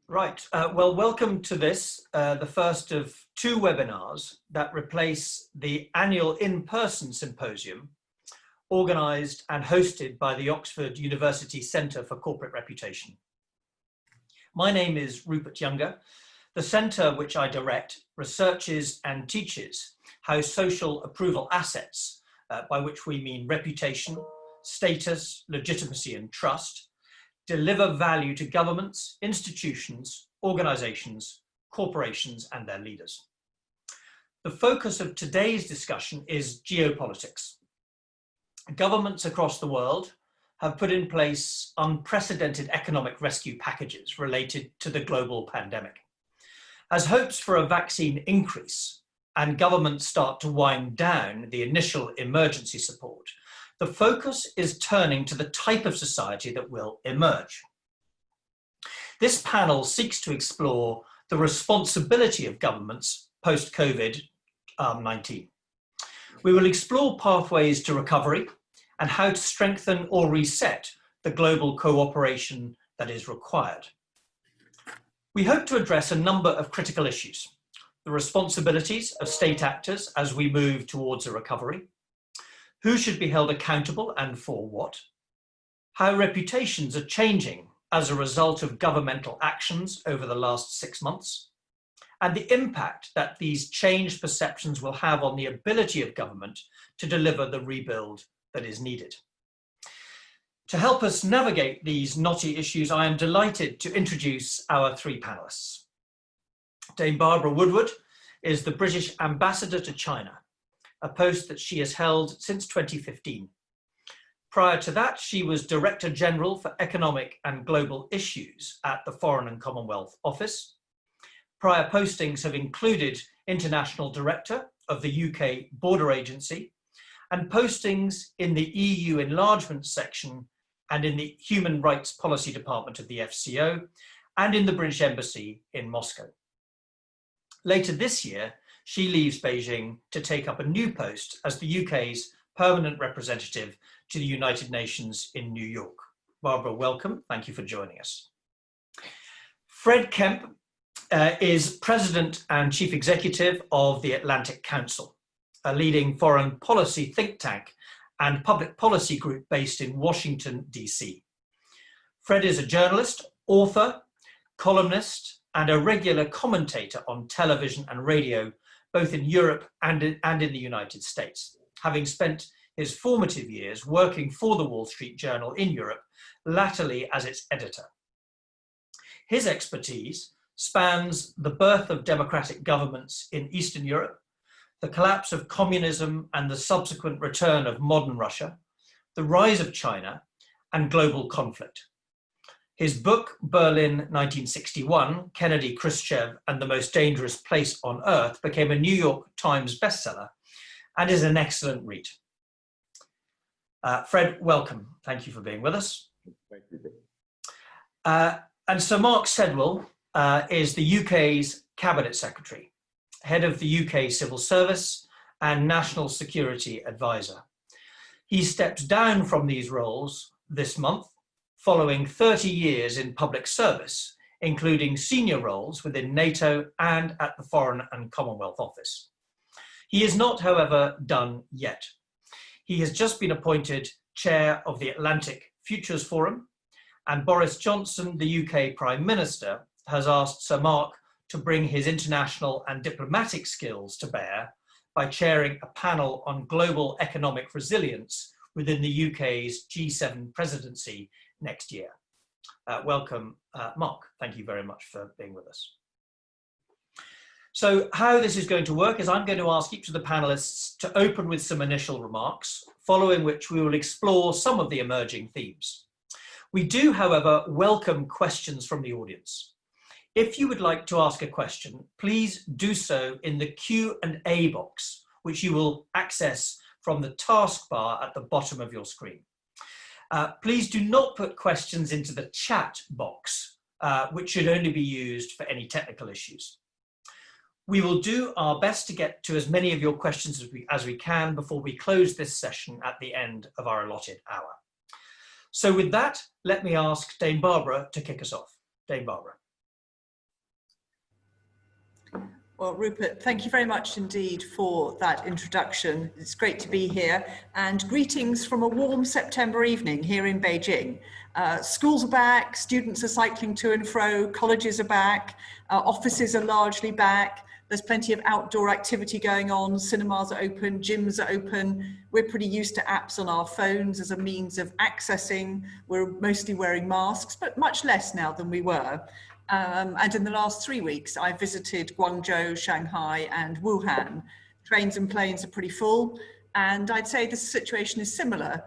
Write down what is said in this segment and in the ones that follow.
Right, well, welcome to this, the first of two webinars that replace the annual in-person symposium organised and hosted by the Oxford University Centre for Corporate Reputation. My name is Rupert Younger. The centre, which I direct, researches and teaches how social approval assets, by which we mean reputation, status, legitimacy and trust, deliver value to governments, institutions, organisations, corporations and their leaders. The focus of today's discussion is geopolitics. Governments across the world have put in place unprecedented economic rescue packages related to the global pandemic. As hopes for a vaccine increase and governments start to wind down the initial emergency support, the focus is turning to the type of society that will emerge. This panel seeks to explore the responsibility of governments post-Covid-19. We will explore pathways to recovery and how to strengthen or reset the global cooperation that is required. We hope to address a number of critical issues: the responsibilities of state actors as we move towards a recovery, who should be held accountable and for what, how reputations are changing as a result of governmental actions over the last 6 months, and the impact that these changed perceptions will have on the ability of government to deliver the rebuild that is needed. To help us navigate these knotty issues, I am delighted to introduce our three panelists. Dame Barbara Woodward is the British Ambassador to China, a post that she has held since 2015. Prior to that, she was Director General for Economic and Global Issues at the Foreign and Commonwealth Office. Prior postings have included International Director of the UK Border Agency and postings in the EU Enlargement Section and in the Human Rights Policy Department of the FCO and in the British Embassy in Moscow. Later this year, she leaves Beijing to take up a new post as the UK's permanent representative to the United Nations in New York. Barbara, welcome. Thank you for joining us. Fred Kempe is President and Chief Executive of the Atlantic Council, a leading foreign policy think tank and public policy group based in Washington, DC. Fred is a journalist, author, columnist, and a regular commentator on television and radio, both in Europe and in the United States, having spent his formative years working for the Wall Street Journal in Europe, latterly as its editor. His expertise spans the birth of democratic governments in Eastern Europe, the collapse of communism and the subsequent return of modern Russia, the rise of China, and global conflict. His book, Berlin 1961, Kennedy, Khrushchev, and the Most Dangerous Place on Earth, became a New York Times bestseller and is an excellent read. Fred, welcome. Thank you for being with us. Thank you. And Sir Mark Sedwill is the UK's Cabinet Secretary, head of the UK Civil Service and National Security Advisor. He stepped down from these roles this month following 30 years in public service, including senior roles within NATO and at the Foreign and Commonwealth Office. He is not, however, done yet. He has just been appointed chair of the Atlantic Futures Forum, and Boris Johnson, the UK Prime Minister, has asked Sir Mark to bring his international and diplomatic skills to bear by chairing a panel on global economic resilience within the UK's G7 presidency next year. Welcome, Mark. Thank you very much for being with us. So how this is going to work is I'm going to ask each of the panelists to open with some initial remarks, following which we will explore some of the emerging themes. We do, however, welcome questions from the audience. If you would like to ask a question, please do so in the Q&A box, which you will access from the taskbar at the bottom of your screen. Please do not put questions into the chat box, which should only be used for any technical issues. We will do our best to get to as many of your questions as we can before we close this session at the end of our allotted hour. So with that, let me ask Dame Barbara to kick us off. Dame Barbara. Well, Rupert, thank you very much indeed for that introduction. It's great to be here, and greetings from a warm September evening here in Beijing. Schools are back, students are cycling to and fro, colleges are back, offices are largely back. There's plenty of outdoor activity going on, cinemas are open, gyms are open. We're pretty used to apps on our phones as a means of accessing. We're mostly wearing masks, but much less now than we were. And in the last 3 weeks, I visited Guangzhou, Shanghai, and Wuhan. Trains and planes are pretty full, and I'd say the situation is similar,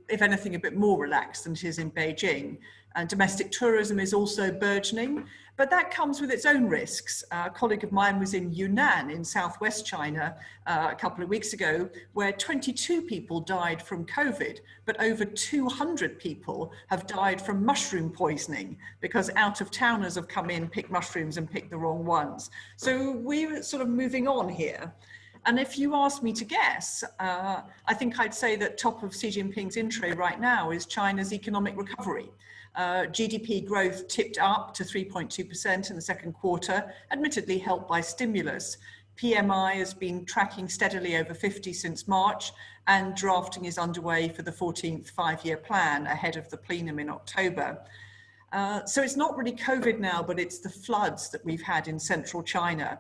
if anything, a bit more relaxed than it is in Beijing. And domestic tourism is also burgeoning, but that comes with its own risks. A colleague of mine was in Yunnan in southwest China a couple of weeks ago, where 22 people died from COVID, but over 200 people have died from mushroom poisoning because out-of-towners have come in, picked mushrooms and picked the wrong ones. So we're sort of moving on here. And if you ask me to guess, I think I'd say that top of Xi Jinping's in tray right now is China's economic recovery. GDP growth tipped up to 3.2% in the second quarter, admittedly helped by stimulus. PMI has been tracking steadily over 50 since March, and drafting is underway for the 14th five-year plan ahead of the plenum in October. So it's not really COVID now, but it's the floods that we've had in central China.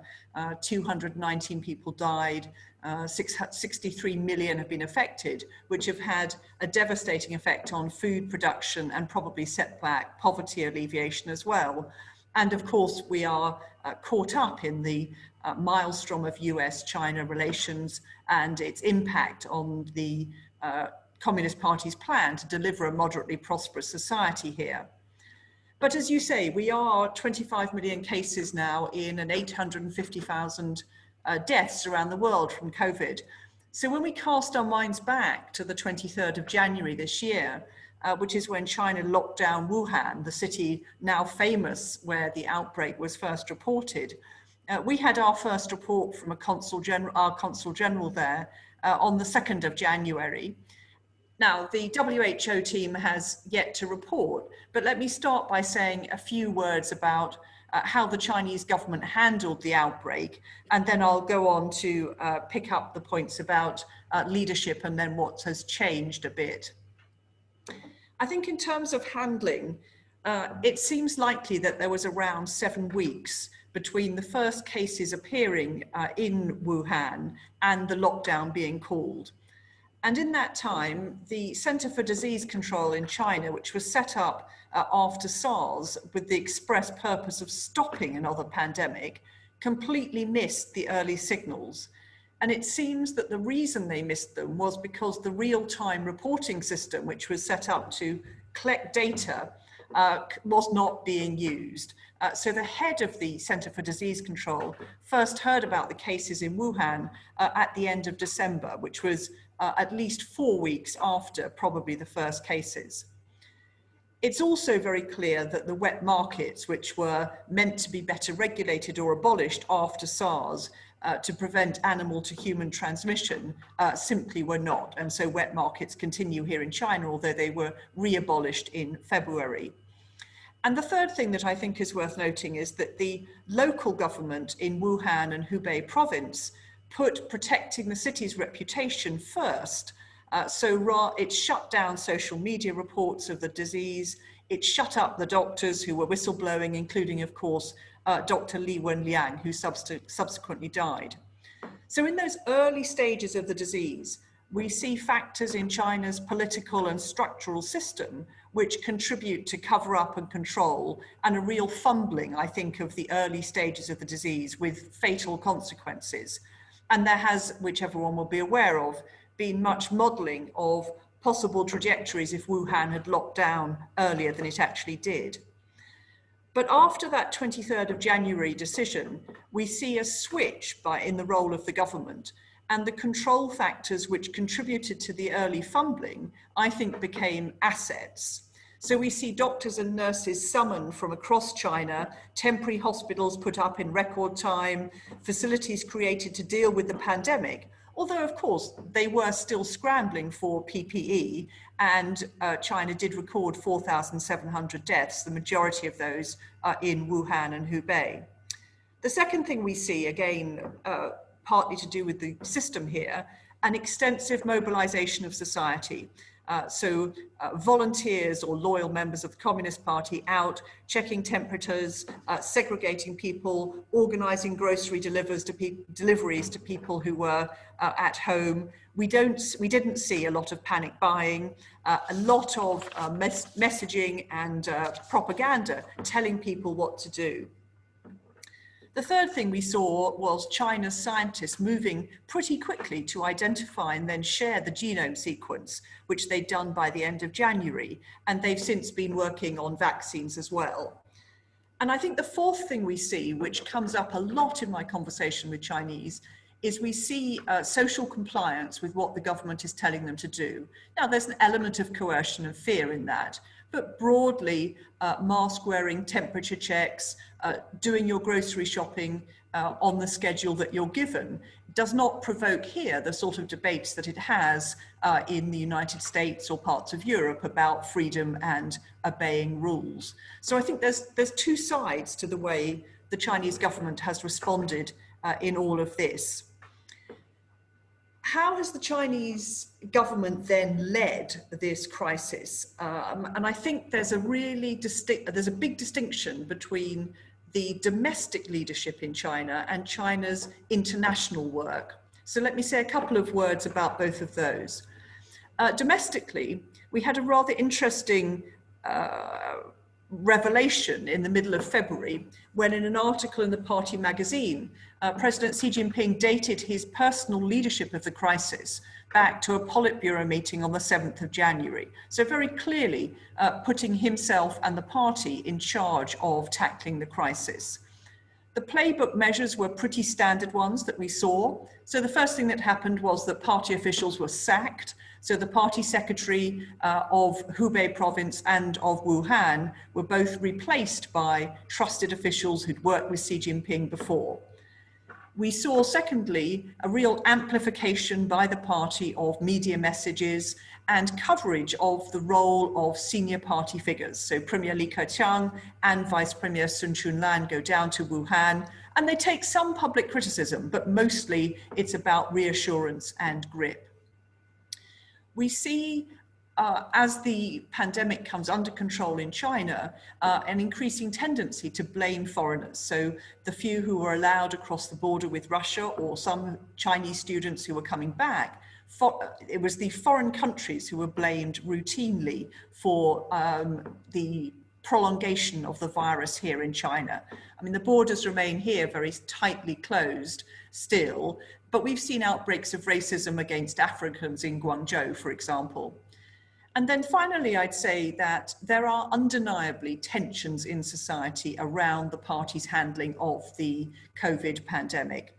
219 people died, 63 million have been affected, which have had a devastating effect on food production and probably set back poverty alleviation as well. And of course, we are caught up in the maelstrom of US-China relations and its impact on the Communist Party's plan to deliver a moderately prosperous society here. But as you say, we are 25 million cases now in and 850,000 deaths around the world from COVID. So when we cast our minds back to the 23rd of January this year, which is when China locked down Wuhan, the city now famous where the outbreak was first reported, we had our first report from our consul general there on the 2nd of January. Now, the WHO team has yet to report, but let me start by saying a few words about how the Chinese government handled the outbreak, and then I'll go on to pick up the points about leadership and then what has changed a bit. I think in terms of handling, it seems likely that there was around 7 weeks between the first cases appearing in Wuhan and the lockdown being called. And in that time, the Center for Disease Control in China, which was set up after SARS with the express purpose of stopping another pandemic, completely missed the early signals. And it seems that the reason they missed them was because the real-time reporting system, which was set up to collect data, was not being used. So the head of the Center for Disease Control first heard about the cases in Wuhan at the end of December, which was at least 4 weeks after probably the first cases. It's also very clear that the wet markets, which were meant to be better regulated or abolished after SARS to prevent animal to human transmission, simply were not. And so wet markets continue here in China, although they were re-abolished in February. And the third thing that I think is worth noting is that the local government in Wuhan and Hubei province put protecting the city's reputation first. So it shut down social media reports of the disease. It shut up the doctors who were whistleblowing, including, of course, Dr. Li Wenliang, who subsequently died. So in those early stages of the disease, we see factors in China's political and structural system which contribute to cover up and control, and a real fumbling, I think, of the early stages of the disease with fatal consequences. And there has, which everyone will be aware of, been much modelling of possible trajectories if Wuhan had locked down earlier than it actually did. But after that 23rd of January decision, we see a switch in the role of the government, and the control factors which contributed to the early fumbling, I think, became assets. So we see doctors and nurses summoned from across China, temporary hospitals put up in record time, facilities created to deal with the pandemic, although of course they were still scrambling for PPE, and China did record 4,700 deaths, the majority of those in Wuhan and Hubei. The second thing we see, again, partly to do with the system here, an extensive mobilization of society. Volunteers or loyal members of the Communist Party out checking temperatures, segregating people, organizing grocery deliveries to people who were at home. We didn't see a lot of panic buying, a lot of messaging and propaganda telling people what to do. The third thing we saw was China's scientists moving pretty quickly to identify and then share the genome sequence, which they'd done by the end of January, and they've since been working on vaccines as well. And I think the fourth thing we see, which comes up a lot in my conversation with Chinese, is we see social compliance with what the government is telling them to do. Now, there's an element of coercion and fear in that, but broadly, mask wearing, temperature checks, doing your grocery shopping on the schedule that you're given does not provoke here the sort of debates that it has in the United States or parts of Europe about freedom and obeying rules. So I think there's two sides to the way the Chinese government has responded in all of this. How has the Chinese government then led this crisis? And I think there's a big distinction between the domestic leadership in China and China's international work. So let me say a couple of words about both of those. Domestically, we had a rather interesting revelation in the middle of February when, in an article in the party magazine, President Xi Jinping dated his personal leadership of the crisis back to a Politburo meeting on the 7th of January. So very clearly putting himself and the party in charge of tackling the crisis. The playbook measures were pretty standard ones that we saw. So the first thing that happened was that party officials were sacked. So the party secretary of Hubei province and of Wuhan were both replaced by trusted officials who'd worked with Xi Jinping before. We saw, secondly, a real amplification by the party of media messages and coverage of the role of senior party figures. So Premier Li Keqiang and Vice Premier Sun Chunlan go down to Wuhan, and they take some public criticism, but mostly it's about reassurance and grip. We see, as the pandemic comes under control in China, an increasing tendency to blame foreigners. So the few who were allowed across the border with Russia, or some Chinese students who were coming back, it was the foreign countries who were blamed routinely for the prolongation of the virus here in China. I mean, the borders remain here very tightly closed still, but we've seen outbreaks of racism against Africans in Guangzhou, for example. And then finally, I'd say that there are undeniably tensions in society around the party's handling of the COVID pandemic.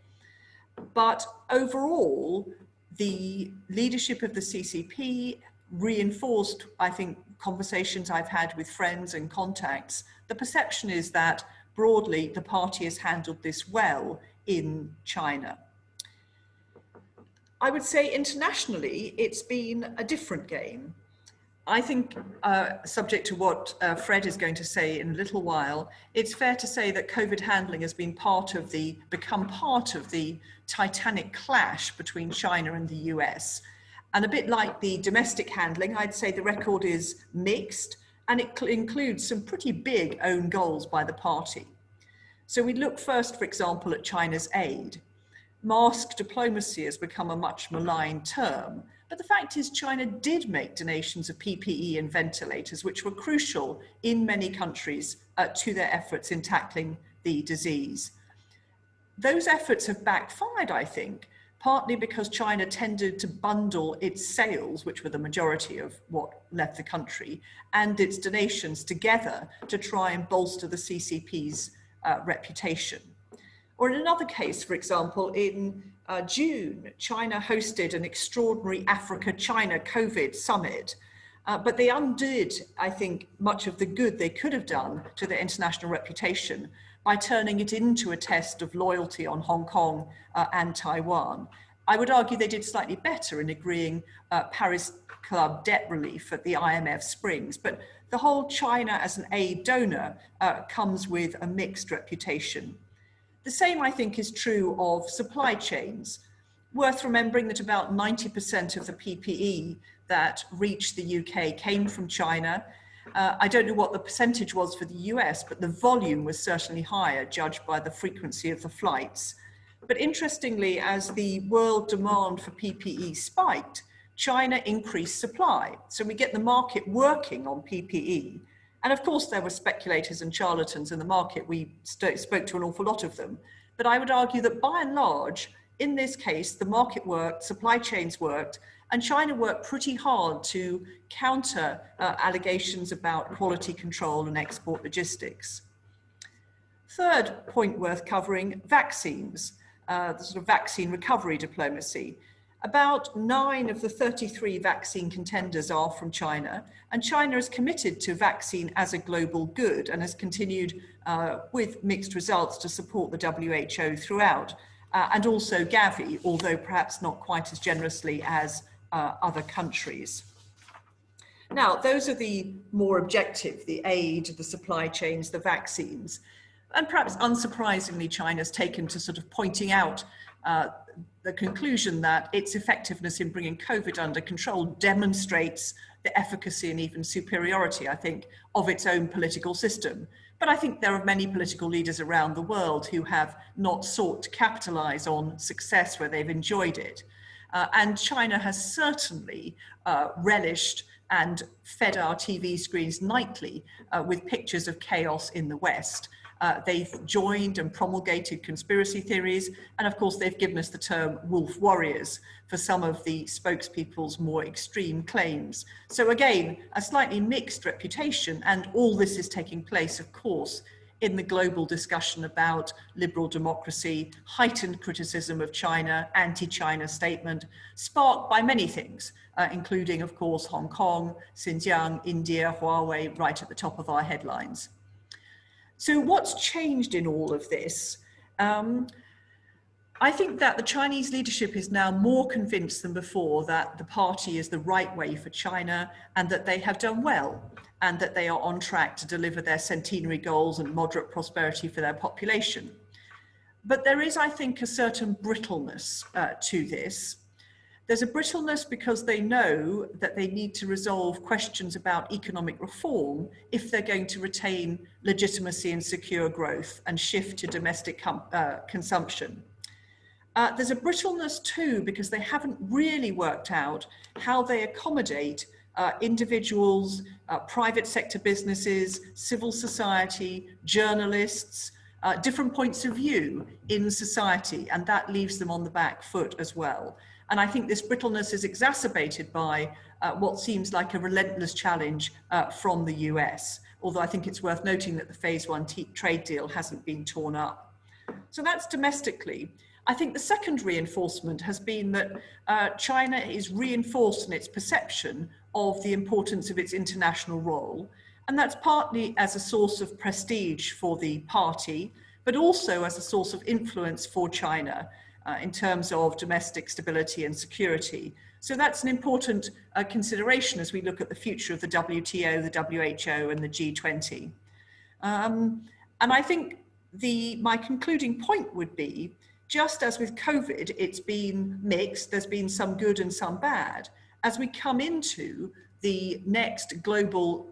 But overall, the leadership of the CCP reinforced, I think, conversations I've had with friends and contacts. The perception is that broadly, the party has handled this well in China. I would say internationally, it's been a different game. I think, subject to what Fred is going to say in a little while, it's fair to say that COVID handling has been become part of the titanic clash between China and the US. And a bit like the domestic handling, I'd say the record is mixed, and it includes some pretty big own goals by the party. So we look first, for example, at China's aid. Mask diplomacy has become a much maligned term. But the fact is, China did make donations of PPE and ventilators, which were crucial in many countries to their efforts in tackling the disease. Those efforts have backfired, I think, partly because China tended to bundle its sales, which were the majority of what left the country, and its donations together to try and bolster the CCP's reputation. Or in another case, for example, in June, China hosted an extraordinary Africa-China COVID summit, but they undid, I think, much of the good they could have done to their international reputation by turning it into a test of loyalty on Hong Kong and Taiwan. I would argue they did slightly better in agreeing Paris Club debt relief at the IMF Springs, but the whole China as an aid donor comes with a mixed reputation. The same, I think, is true of supply chains. Worth remembering that about 90% of the PPE that reached the UK came from China. I don't know what the percentage was for the US, but the volume was certainly higher, judged by the frequency of the flights. But interestingly, as the world demand for PPE spiked, China increased supply. So we get the market working on PPE. And of course, there were speculators and charlatans in the market. We spoke to an awful lot of them. But I would argue that by and large, in this case, the market worked, supply chains worked, and China worked pretty hard to counter allegations about quality control and export logistics. Third point worth covering, vaccines, the sort of vaccine recovery diplomacy. About 9 of the 33 vaccine contenders are from China, and China is committed to vaccine as a global good and has continued with mixed results to support the WHO throughout, and also Gavi, although perhaps not quite as generously as other countries. Now, those are the more objective, the aid, the supply chains, the vaccines. And perhaps unsurprisingly, China's taken to sort of pointing out the conclusion that its effectiveness in bringing COVID under control demonstrates the efficacy and even superiority, I think, of its own political system. But I think there are many political leaders around the world who have not sought to capitalize on success where they've enjoyed it. And China has certainly relished and fed our TV screens nightly with pictures of chaos in the West. They've joined and promulgated conspiracy theories, and of course they've given us the term wolf warriors for some of the spokespeople's more extreme claims. So again, a slightly mixed reputation, and all this is taking place, of course, in the global discussion about liberal democracy, heightened criticism of China, anti-China statement, sparked by many things, including, of course, Hong Kong, Xinjiang, India, Huawei, right at the top of our headlines. So what's changed in all of this? I think that the Chinese leadership is now more convinced than before that the party is the right way for China and that they have done well and that they are on track to deliver their centenary goals and moderate prosperity for their population. But there is, I think, a certain brittleness to this. There's a brittleness because they know that they need to resolve questions about economic reform if they're going to retain legitimacy and secure growth and shift to domestic consumption. There's a brittleness too because they haven't really worked out how they accommodate individuals, private sector businesses, civil society, journalists, different points of view in society, and that leaves them on the back foot as well. And I think this brittleness is exacerbated by what seems like a relentless challenge from the US, although I think it's worth noting that the Phase 1 trade deal hasn't been torn up. So that's domestically. I think the second reinforcement has been that China is reinforced in its perception of the importance of its international role. And that's partly as a source of prestige for the party, but also as a source of influence for China in terms of domestic stability and security. So that's an important consideration as we look at the future of the WTO, the WHO, and the G20. And I think my concluding point would be, just as with COVID, it's been mixed, there's been some good and some bad. As we come into the next global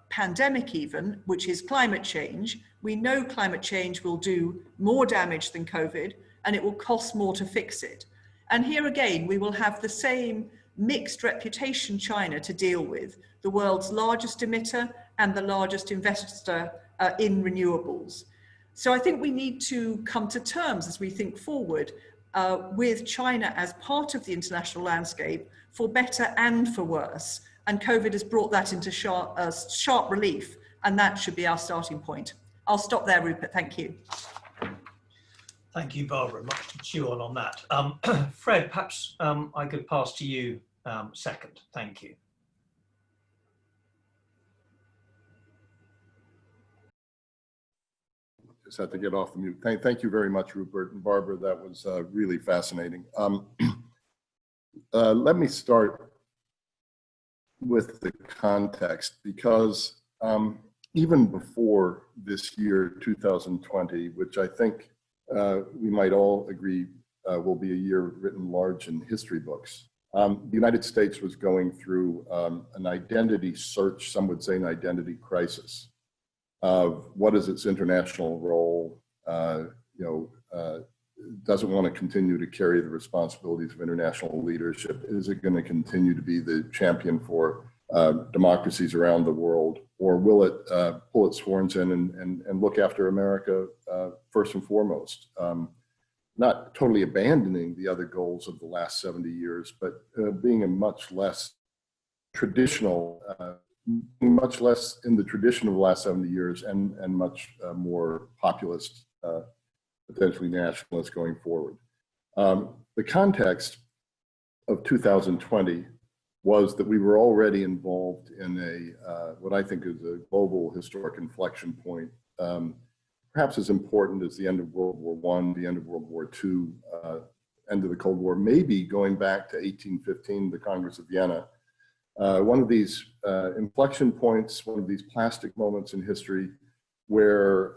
pandemic even, which is climate change, we know climate change will do more damage than COVID, and it will cost more to fix it. And here again, we will have the same mixed reputation China to deal with, the world's largest emitter and the largest investor in renewables. So I think we need to come to terms as we think forward with China as part of the international landscape for better and for worse. And COVID has brought that into sharp relief, and that should be our starting point. I'll stop there, Rupert, thank you. Thank you, Barbara, much to chew on that. Fred, perhaps I could pass to you second, thank you. Just had to get off the mute. Thank you very much, Rupert and Barbara. That was really fascinating. Let me start with the context, because even before this year, 2020, which I think we might all agree will be a year written large in history books. The United States was going through an identity search, some would say an identity crisis, of what is its international role, doesn't want to continue to carry the responsibilities of international leadership. Is it going to continue to be the champion for democracies around the world, or will it pull its horns in and look after America first and foremost? Not totally abandoning the other goals of the last 70 years, but being a much less traditional, much less in the tradition of the last 70 years and much more populist, potentially nationalist going forward. The context of 2020 was that we were already involved in a, what I think is a global historic inflection point, perhaps as important as the end of World War I, the end of World War II, end of the Cold War, maybe going back to 1815, the Congress of Vienna. One of these inflection points, one of these plastic moments in history where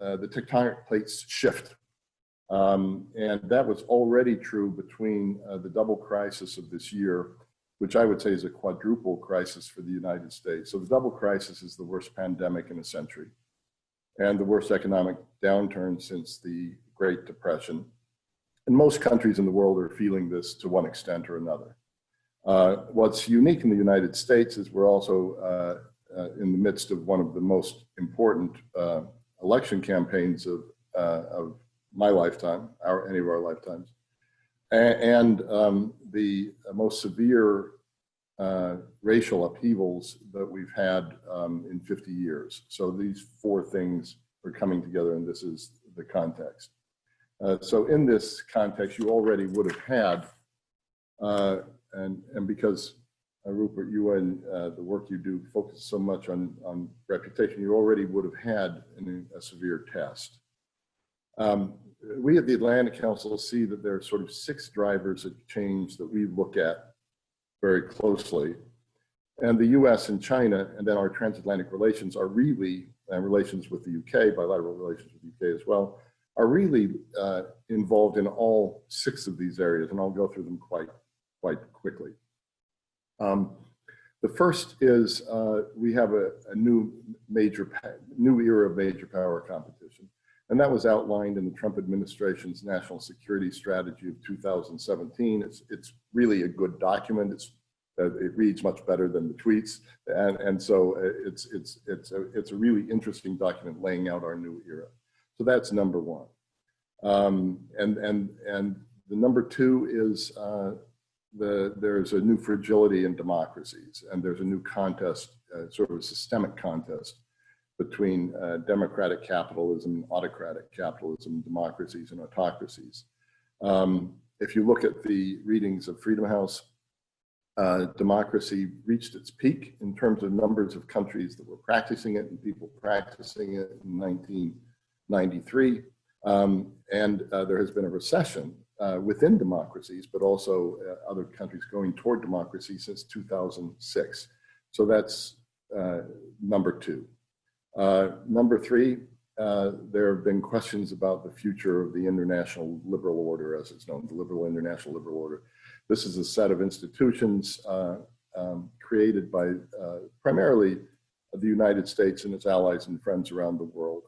the tectonic plates shift. And that was already true between the double crisis of this year, which I would say is a quadruple crisis for the United States. So the double crisis is the worst pandemic in a century and the worst economic downturn since the Great Depression. And most countries in the world are feeling this to one extent or another. What's unique in the United States is we're also in the midst of one of the most important election campaigns of my lifetime, any of our lifetimes, and the most severe racial upheavals that we've had in 50 years. So these four things are coming together, and this is the context. So in this context, you already would have had, and because Rupert, you and the work you do focus so much on reputation, you already would have had a severe test. We at the Atlantic Council see that there are sort of 6 drivers of change that we look at very closely. And the US and China, and then our transatlantic relations are really, and relations with the UK, bilateral relations with the UK as well, are really involved in all 6 of these areas, and I'll go through them quite quickly. The first is we have a new era of major power competition. And that was outlined in the Trump administration's national security strategy of 2017. It's really a good document. It reads much better than the tweets. And so it's a really interesting document laying out our new era. So that's number one. And the number 2 is there's a new fragility in democracies, and there's a new contest, sort of a systemic contest between democratic capitalism and autocratic capitalism, democracies and autocracies. If you look at the readings of Freedom House, democracy reached its peak in terms of numbers of countries that were practicing it and people practicing it in 1993. And there has been a recession within democracies, but also other countries going toward democracy since 2006. So that's number 2. Number 3, there have been questions about the future of the international liberal order, as it's known, the international liberal order. This is a set of institutions created by primarily the United States and its allies and friends around the world,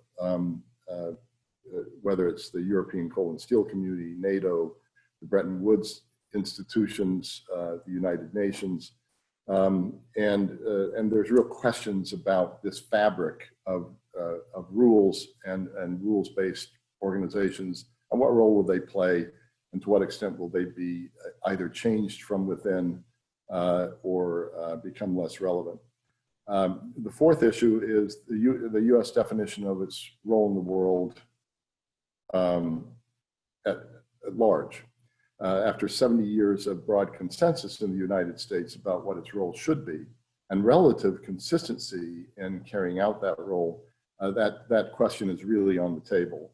whether it's the European Coal and Steel Community, NATO, the Bretton Woods institutions, the United Nations. And there's real questions about this fabric of rules and rules-based organizations, and what role will they play, and to what extent will they be either changed from within or become less relevant. The 4th issue is the US definition of its role in the world at large. After 70 years of broad consensus in the United States about what its role should be, and relative consistency in carrying out that role, that question is really on the table.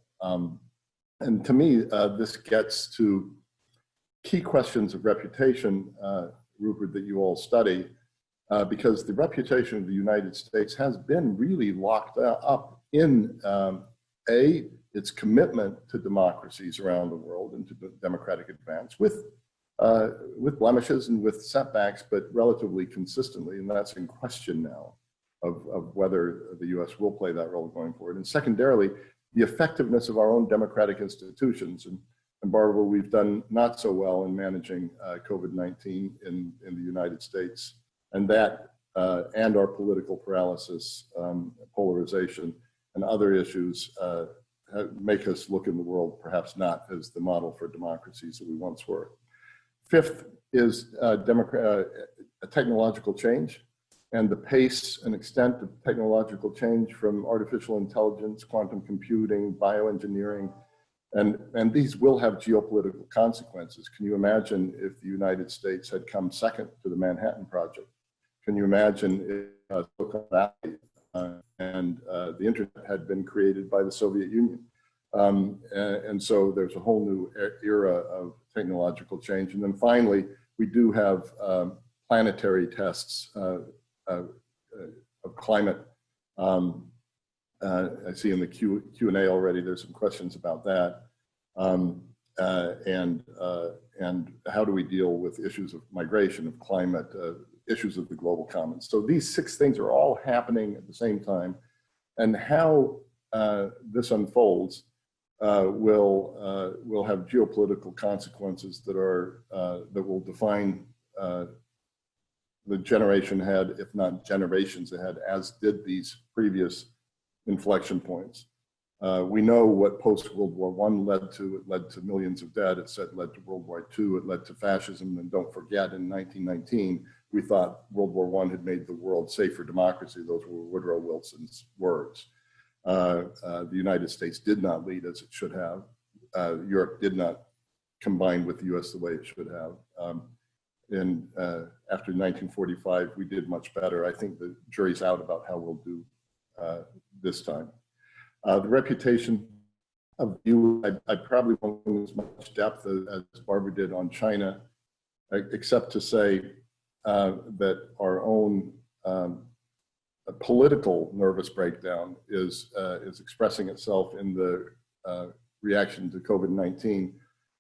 And to me, this gets to key questions of reputation, Rupert, that you all study, because the reputation of the United States has been really locked up in its commitment to democracies around the world and to democratic advance with blemishes and with setbacks, but relatively consistently, and that's in question now of whether the US will play that role going forward. And secondarily, the effectiveness of our own democratic institutions. And Barbara, we've done not so well in managing COVID-19 in the United States, and that and our political paralysis, polarization, and other issues make us look in the world perhaps not as the model for democracies that we once were. Fifth is technological change, and the pace and extent of technological change from artificial intelligence, quantum computing, bioengineering, and these will have geopolitical consequences. Can you imagine if the United States had come second to the Manhattan Project? Can you imagine if Silicon Valley and the internet had been created by the Soviet Union? And so there's a whole new era of technological change. And then finally, we do have planetary tests of climate. I see in the Q&A already, there's some questions about that. And how do we deal with issues of migration, of climate, issues of the global commons? So these 6 things are all happening at the same time. And how this unfolds will have geopolitical consequences that will define the generation ahead, if not generations ahead, as did these previous inflection points. We know what post-World War I led to. It led to millions of dead. It led to World War II. It led to fascism. And don't forget, in 1919, we thought World War I had made the world safe for democracy. Those were Woodrow Wilson's words. The United States did not lead as it should have. Europe did not combine with the US the way it should have. After 1945, we did much better. I think the jury's out about how we'll do this time. The reputation of you, I probably won't go as much depth as Barbara did on China, except to say that our own political nervous breakdown is expressing itself in the reaction to COVID-19,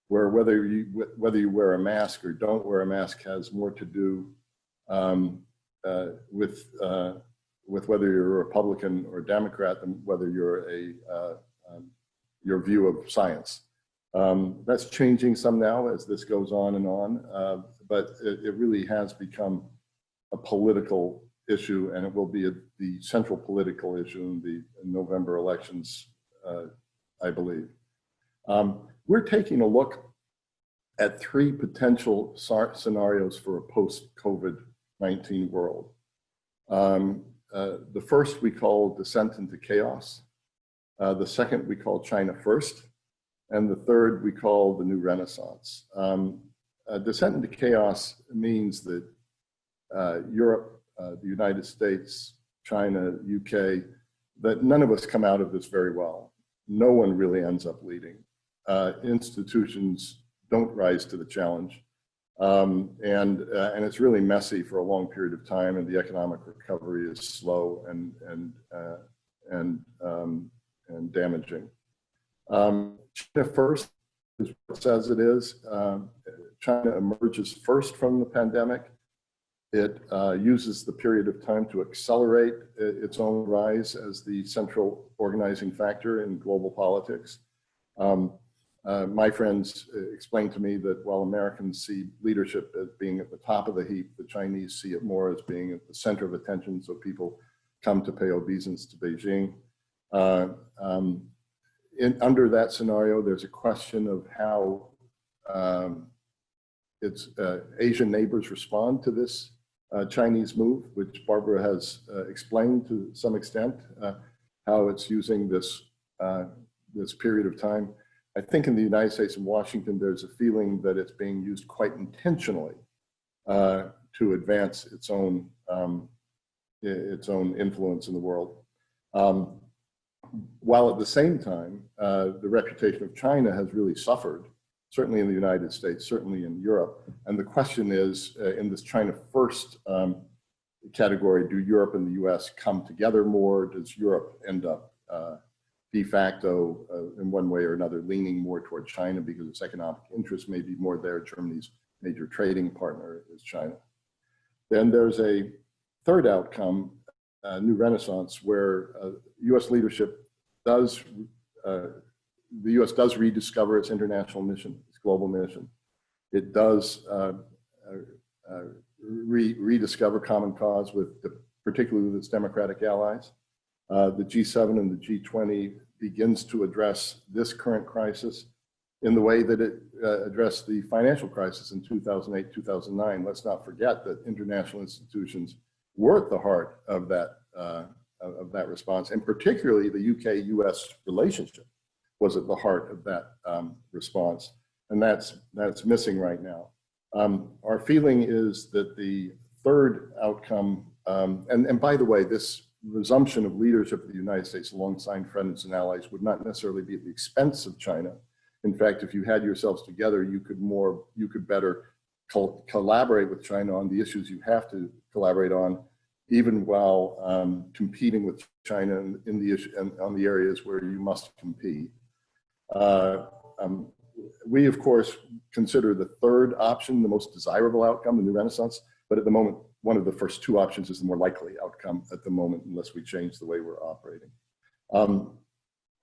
where whether you wear a mask or don't wear a mask has more to do with whether you're a Republican or Democrat than whether you're your view of science. That's changing some now as this goes on and on, but it really has become a political issue, and it will be the central political issue in the November elections, I believe. We're taking a look at 3 potential scenarios for a post-COVID-19 world. The first we call descent into chaos. The second we call China first. And the third we call the new Renaissance. Descent into chaos means that Europe, the United States, China, UK, that none of us come out of this very well. No one really ends up leading. Institutions don't rise to the challenge. And it's really messy for a long period of time, and the economic recovery is slow and damaging. China first is what it says it is. China emerges first from the pandemic. It uses the period of time to accelerate its own rise as the central organizing factor in global politics. My friends explained to me that while Americans see leadership as being at the top of the heap, the Chinese see it more as being at the center of attention, so people come to pay obeisance to Beijing. Under that scenario, there's a question of how its Asian neighbors respond to this Chinese move, which Barbara has explained to some extent, how it's using this period of time. I think in the United States and Washington, there's a feeling that it's being used quite intentionally to advance its own influence in the world. While at the same time, the reputation of China has really suffered, certainly in the United States, certainly in Europe. And the question is, in this China first category, do Europe and the US come together more? Does Europe end up de facto, in one way or another, leaning more toward China because its economic interest may be more there. Germany's major trading partner is China. Then there's a third outcome, new renaissance, where U.S. leadership does, the U.S. does rediscover its international mission, its global mission. It does rediscover common cause particularly with its democratic allies. The G7 and the G20 begins to address this current crisis in the way that it addressed the financial crisis in 2008, 2009. Let's not forget that international institutions were at the heart of that response, and particularly the UK-US relationship was at the heart of that response, and that's missing right now. Our feeling is that the third outcome, and by the way, this resumption of leadership of the United States alongside friends and allies would not necessarily be at the expense of China. In fact, if you had yourselves together, you could better collaborate with China on the issues you have to collaborate on, even while competing with China on the areas where you must compete. We, of course, consider the third option the most desirable outcome, the new renaissance, but at the moment, one of the first two options is the more likely outcome at the moment, unless we change the way we're operating.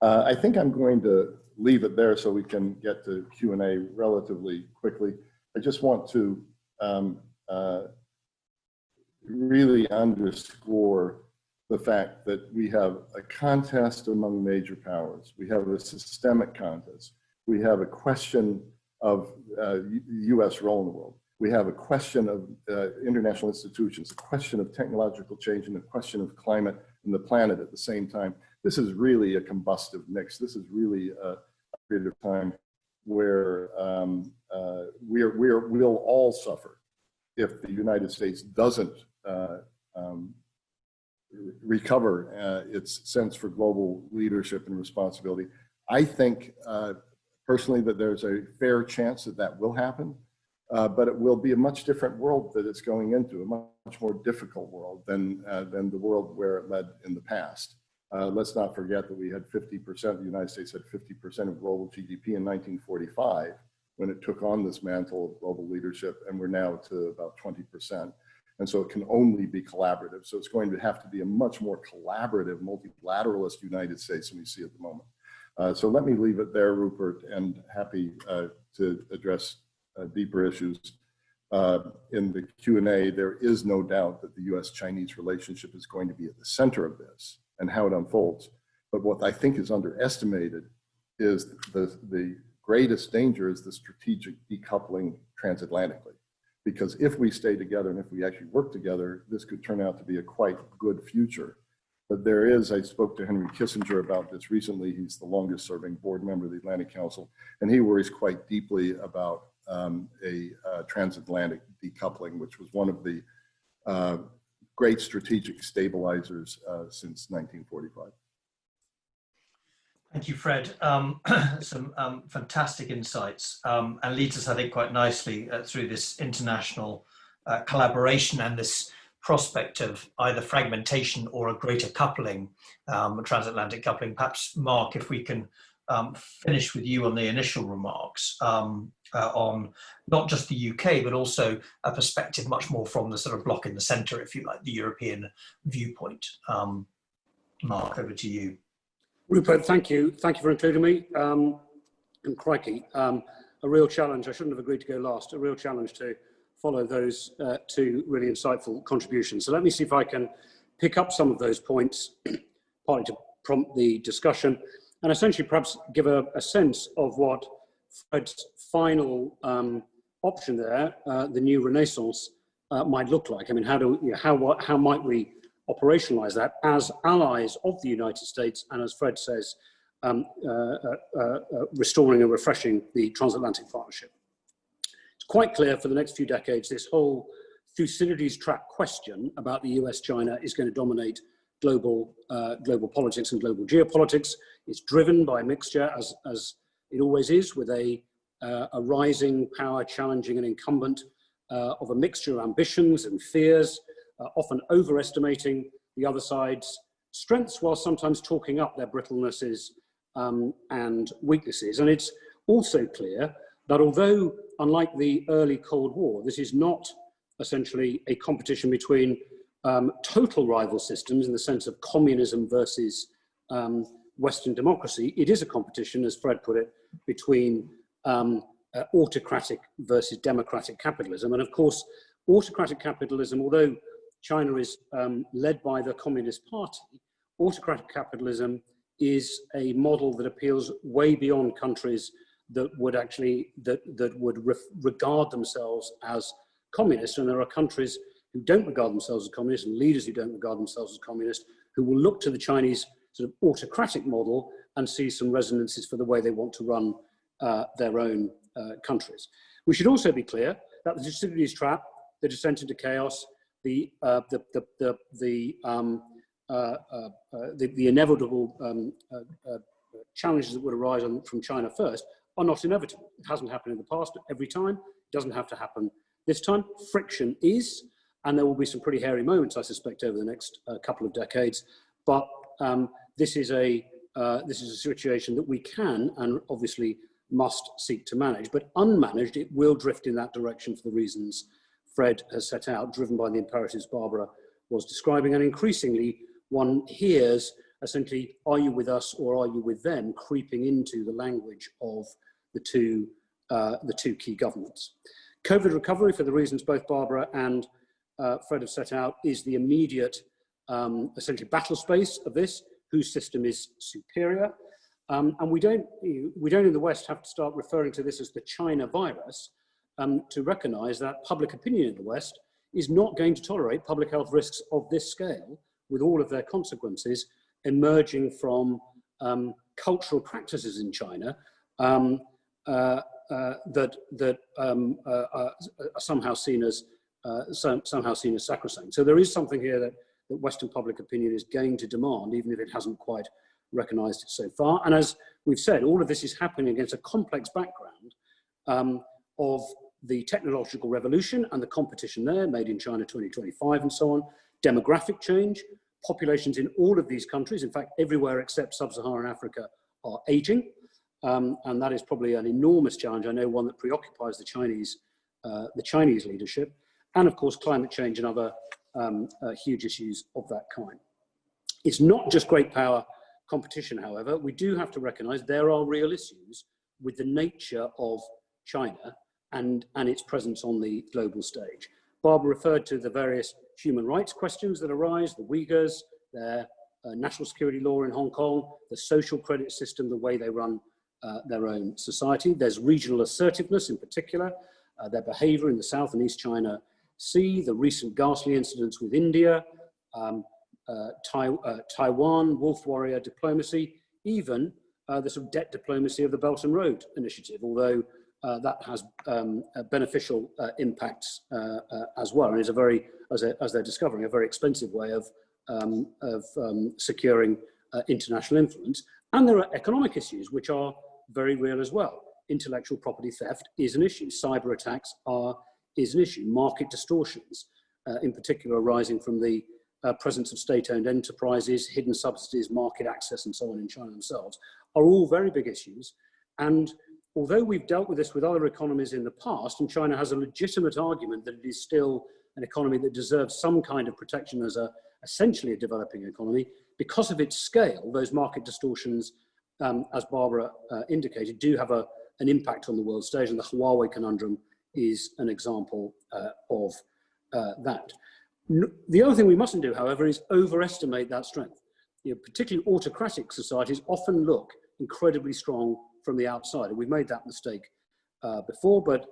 I think I'm going to leave it there so we can get to Q&A relatively quickly. I just want to really underscore the fact that we have a contest among major powers. We have a systemic contest. We have a question of U.S. role in the world. We have a question of international institutions, a question of technological change, and a question of climate and the planet at the same time. This is really a combustive mix. This is really a period of time where we'll all suffer if the United States doesn't recover its sense for global leadership and responsibility. I think personally that there's a fair chance that that will happen. But it will be a much different world that it's going into, a much more difficult world than the world where it led in the past. Let's not forget that we had 50%, the United States had 50% of global GDP in 1945 when it took on this mantle of global leadership, and we're now to about 20%. And so it can only be collaborative. So it's going to have to be a much more collaborative, multilateralist United States than we see at the moment. So let me leave it there, Rupert, and happy to address deeper issues. In the Q&A, there is no doubt that the U.S.-Chinese relationship is going to be at the center of this and how it unfolds. But what I think is underestimated is the greatest danger is the strategic decoupling transatlantically. Because if we stay together and if we actually work together, this could turn out to be a quite good future. But there is, I spoke to Henry Kissinger about this recently. He's the longest serving board member of the Atlantic Council, and he worries quite deeply about a transatlantic decoupling, which was one of the great strategic stabilizers since 1945. Thank you, Fred. Some fantastic insights and leads us, I think, quite nicely through this international collaboration and this prospect of either fragmentation or a greater coupling, transatlantic coupling. Perhaps, Mark, if we can finish with you on the initial remarks on not just the UK, but also a perspective much more from the sort of block in the centre, if you like, the European viewpoint. Mark, over to you. Rupert, thank you. Thank you for including me. And crikey, a real challenge. I shouldn't have agreed to go last. A real challenge to follow those two really insightful contributions. So let me see if I can pick up some of those points, partly to prompt the discussion, and essentially perhaps give a sense of what Fred's final option there, the new renaissance, might look like. I mean, how might we operationalize that as allies of the United States, and as Fred says, restoring and refreshing the transatlantic partnership. It's quite clear for the next few decades, this whole Thucydides track question about the US-China is going to dominate global politics and global geopolitics. It's driven by a mixture, as it always is, with a rising power challenging an incumbent of a mixture of ambitions and fears, often overestimating the other side's strengths while sometimes talking up their brittlenesses and weaknesses. And it's also clear that although, unlike the early Cold War, this is not essentially a competition between total rival systems in the sense of communism versus Western democracy, it is a competition, as Fred put it, between autocratic versus democratic capitalism. And of course, autocratic capitalism, although China is led by the Communist Party, autocratic capitalism is a model that appeals way beyond countries that would actually, that would regard themselves as communist. And there are countries who don't regard themselves as communist, and leaders who don't regard themselves as communist, who will look to the Chinese sort of autocratic model and see some resonances for the way they want to run their own countries. We should also be clear that the Thucydides trap, the descent into chaos, the inevitable challenges that would arise from China first are not inevitable. It hasn't happened in the past every time. It doesn't have to happen this time. Friction is, and there will be some pretty hairy moments, I suspect, over the next couple of decades. But this is a situation that we can and obviously must seek to manage. But unmanaged, it will drift in that direction for the reasons Fred has set out, driven by the imperatives Barbara was describing. And increasingly, one hears essentially, are you with us or are you with them, creeping into the language of the two key governments. COVID recovery, for the reasons both Barbara and Fred have set out, is the immediate, essentially, battle space of this, whose system is superior. And we don't in the West have to start referring to this as the China virus to recognize that public opinion in the West is not going to tolerate public health risks of this scale, with all of their consequences emerging from cultural practices in China that are somehow seen as sacrosanct. So there is something here that Western public opinion is going to demand, even if it hasn't quite recognized it so far. And as we've said, all of this is happening against a complex background of the technological revolution and the competition there, made in China 2025 and so on, demographic change. Populations in all of these countries, in fact, everywhere except sub-Saharan Africa, are aging. And that is probably an enormous challenge. I know one that preoccupies the Chinese leadership. And of course, climate change and other huge issues of that kind. It's not just great power competition, however. We do have to recognize there are real issues with the nature of China and its presence on the global stage. Barbara referred to the various human rights questions that arise, the Uyghurs, their national security law in Hong Kong, the social credit system, the way they run their own society. There's regional assertiveness in particular, their behavior in the South and East China Sea, the recent ghastly incidents with India, Taiwan, wolf warrior diplomacy, even the sort of debt diplomacy of the Belt and Road Initiative, although that has beneficial impacts as well, and is a very, as they're discovering, a very expensive way of securing international influence. And there are economic issues which are very real as well. Intellectual property theft is an issue. Cyber attacks is an issue. Market distortions, in particular, arising from the presence of state-owned enterprises, hidden subsidies, market access, and so on in China themselves, are all very big issues. And although we've dealt with this with other economies in the past, and China has a legitimate argument that it is still an economy that deserves some kind of protection as essentially a developing economy, because of its scale, those market distortions, as Barbara indicated, do have an impact on the world stage, and the Huawei conundrum is an example of that. The other thing we mustn't do, however, is overestimate that strength. Particularly autocratic societies often look incredibly strong from the outside, and we've made that mistake before, but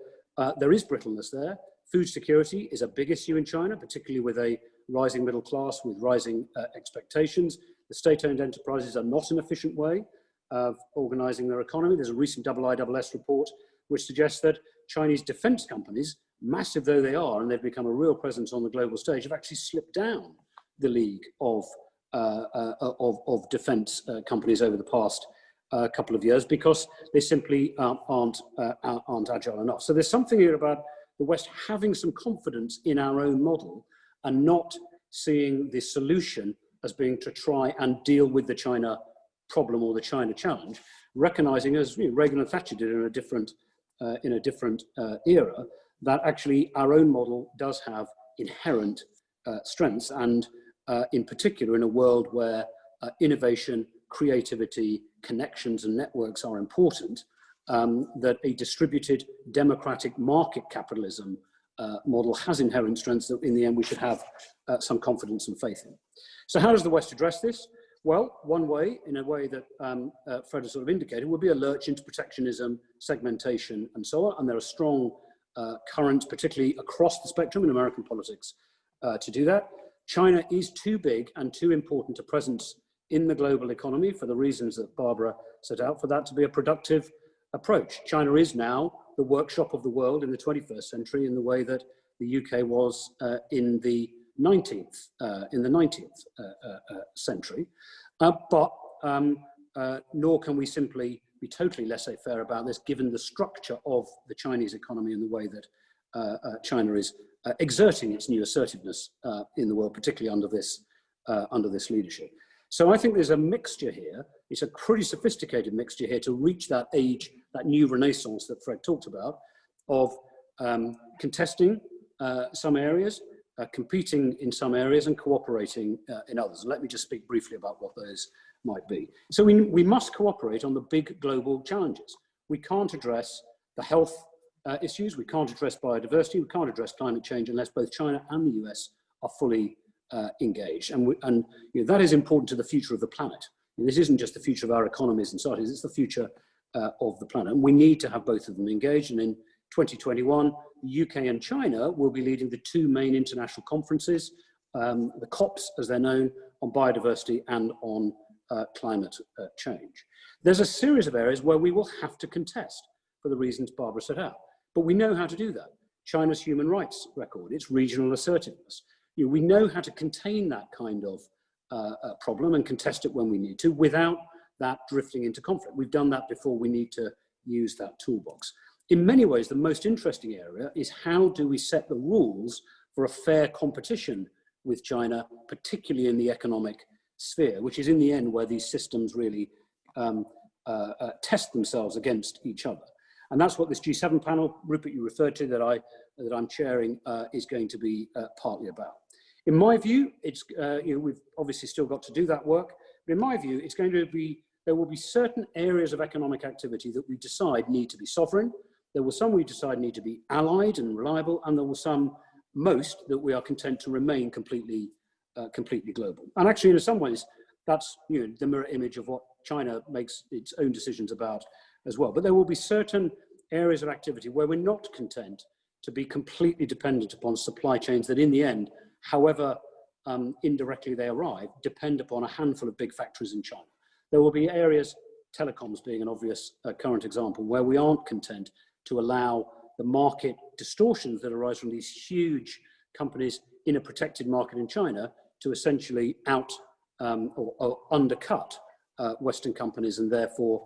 there is brittleness there. Food security is a big issue in China, particularly with a rising middle class, with rising expectations. The state-owned enterprises are not an efficient way of organizing their economy. There's a recent IISS report which suggests that Chinese defense companies, massive though they are, and they've become a real presence on the global stage, have actually slipped down the league of defense companies over the past couple of years because they simply aren't agile enough. So there's something here about the West having some confidence in our own model and not seeing the solution as being to try and deal with the China problem or the China challenge, recognizing, as Reagan and Thatcher did in a different era, that actually our own model does have inherent strengths, and in particular in a world where innovation, creativity, connections and networks are important, that a distributed democratic market capitalism model has inherent strengths that in the end we should have some confidence and faith in. So how does the West address this? Well, one way, in a way that Fred has sort of indicated, would be a lurch into protectionism, segmentation and so on, and there are strong currents, particularly across the spectrum in American politics, to do that. China is too big and too important a presence in the global economy for the reasons that Barbara set out, for that to be a productive approach. China is now the workshop of the world in the 21st century in the way that the UK was in the 19th century, but nor can we simply be totally laissez-faire about this, given the structure of the Chinese economy and the way that China is exerting its new assertiveness in the world, particularly under this leadership. So I think there's a mixture here. It's a pretty sophisticated mixture here to reach that age, that new renaissance that Fred talked about, of contesting some areas, competing in some areas and cooperating in others. And let me just speak briefly about what those might be. So we must cooperate on the big global challenges. We can't address the health issues, we can't address biodiversity, we can't address climate change unless both China and the US are fully engaged. And that is important to the future of the planet. And this isn't just the future of our economies and societies, it's the future of the planet. And we need to have both of them engaged. And in 2021, the UK and China will be leading the two main international conferences, the COPs, as they're known, on biodiversity and on climate change. There's a series of areas where we will have to contest for the reasons Barbara set out, but we know how to do that. China's human rights record, its regional assertiveness. We know how to contain that kind of problem and contest it when we need to without that drifting into conflict. We've done that before, we need to use that toolbox. In many ways, the most interesting area is how do we set the rules for a fair competition with China, particularly in the economic sphere, which is in the end where these systems really test themselves against each other. And that's what this G7 panel, Rupert, you referred to, that I'm chairing, is going to be partly about. In my view, it's we've obviously still got to do that work, but in my view, it's going to be, there will be certain areas of economic activity that we decide need to be sovereign. There will some we decide need to be allied and reliable, and there will some, most, that we are content to remain completely global. And actually, in some ways, that's the mirror image of what China makes its own decisions about as well. But there will be certain areas of activity where we're not content to be completely dependent upon supply chains that in the end, however indirectly they arrive, depend upon a handful of big factories in China. There will be areas, telecoms being an obvious current example, where we aren't content to allow the market distortions that arise from these huge companies in a protected market in China to essentially or undercut Western companies and therefore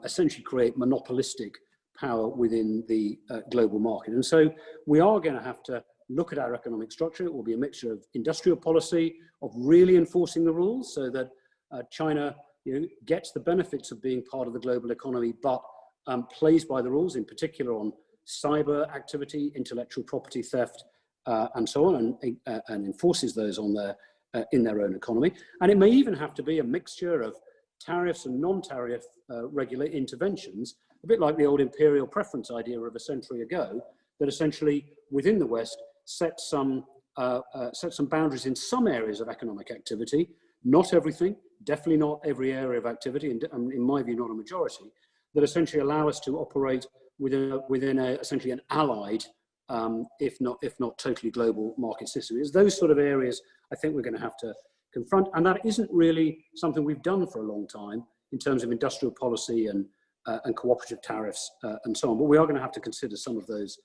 essentially create monopolistic power within the global market. And so we are going to have to look at our economic structure. It will be a mixture of industrial policy, of really enforcing the rules so that China gets the benefits of being part of the global economy, but plays by the rules, in particular on cyber activity, intellectual property theft, and so on, and enforces those on in their own economy. And it may even have to be a mixture of tariffs and non-tariff regular interventions, a bit like the old imperial preference idea of a century ago, that essentially within the West set some boundaries in some areas of economic activity, not everything, definitely not every area of activity, and in my view, not a majority, that essentially allow us to operate within essentially an allied, if not totally global market system. It's those sort of areas I think we're going to have to confront, and that isn't really something we've done for a long time in terms of industrial policy and cooperative tariffs and so on. But we are going to have to consider some of those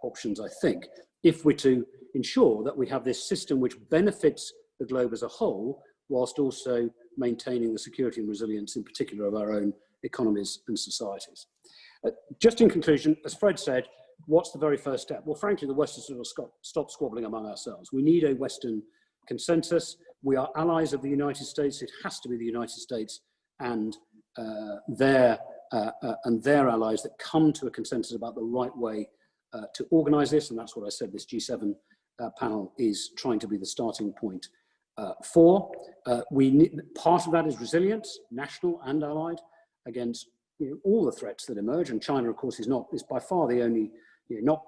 options, I think, if we're to ensure that we have this system which benefits the globe as a whole, whilst also maintaining the security and resilience, in particular, of our own economies and societies. Just in conclusion, as Fred said, what's the very first step? Well, frankly, the West has sort of stop squabbling among ourselves. We need a Western consensus. We are allies of the United States. It has to be the United States and their allies that come to a consensus about the right way to organise this, and that's what I said this G7 panel is trying to be the starting point for. Part of that is resilience, national and allied, against all the threats that emerge, and China, of course, is by far the only. Not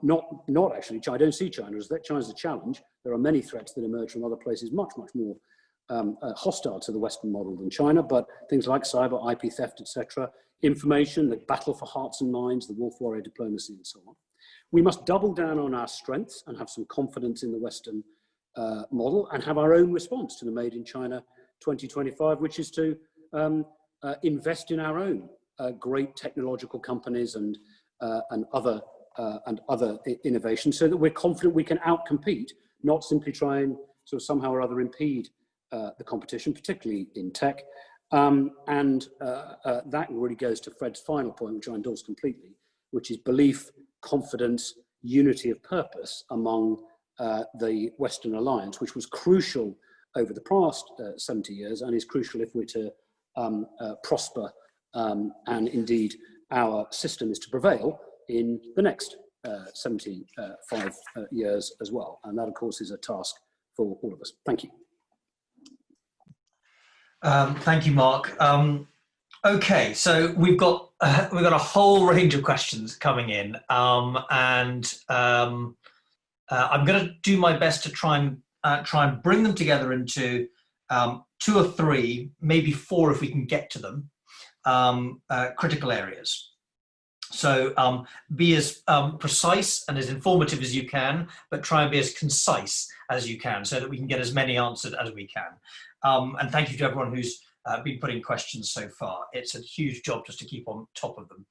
actually. I don't see China as that. China's a challenge. There are many threats that emerge from other places, much more hostile to the Western model than China. But things like cyber, IP theft, etc., information, the battle for hearts and minds, the wolf warrior diplomacy, and so on. We must double down on our strengths and have some confidence in the Western model, and have our own response to the Made in China 2025, which is to invest in our own great technological companies and other innovations, so that we're confident we can outcompete, not simply try and sort of somehow or other impede the competition, particularly in tech. That really goes to Fred's final point, which I endorse completely, which is belief, confidence, unity of purpose among the Western alliance, which was crucial over the past 70 years and is crucial if we're to prosper, and indeed our system is to prevail in the next 75 years as well. And that, of course, is a task for all of us. Thank you. Thank you, Mark. Okay, so we've got a whole range of questions coming in, and I'm going to do my best to try and bring them together into 2 or 3, maybe 4 if we can get to them, critical areas. So be as precise and as informative as you can, but try and be as concise as you can, so that we can get as many answered as we can. And thank you to everyone who's been putting questions so far. It's a huge job just to keep on top of them.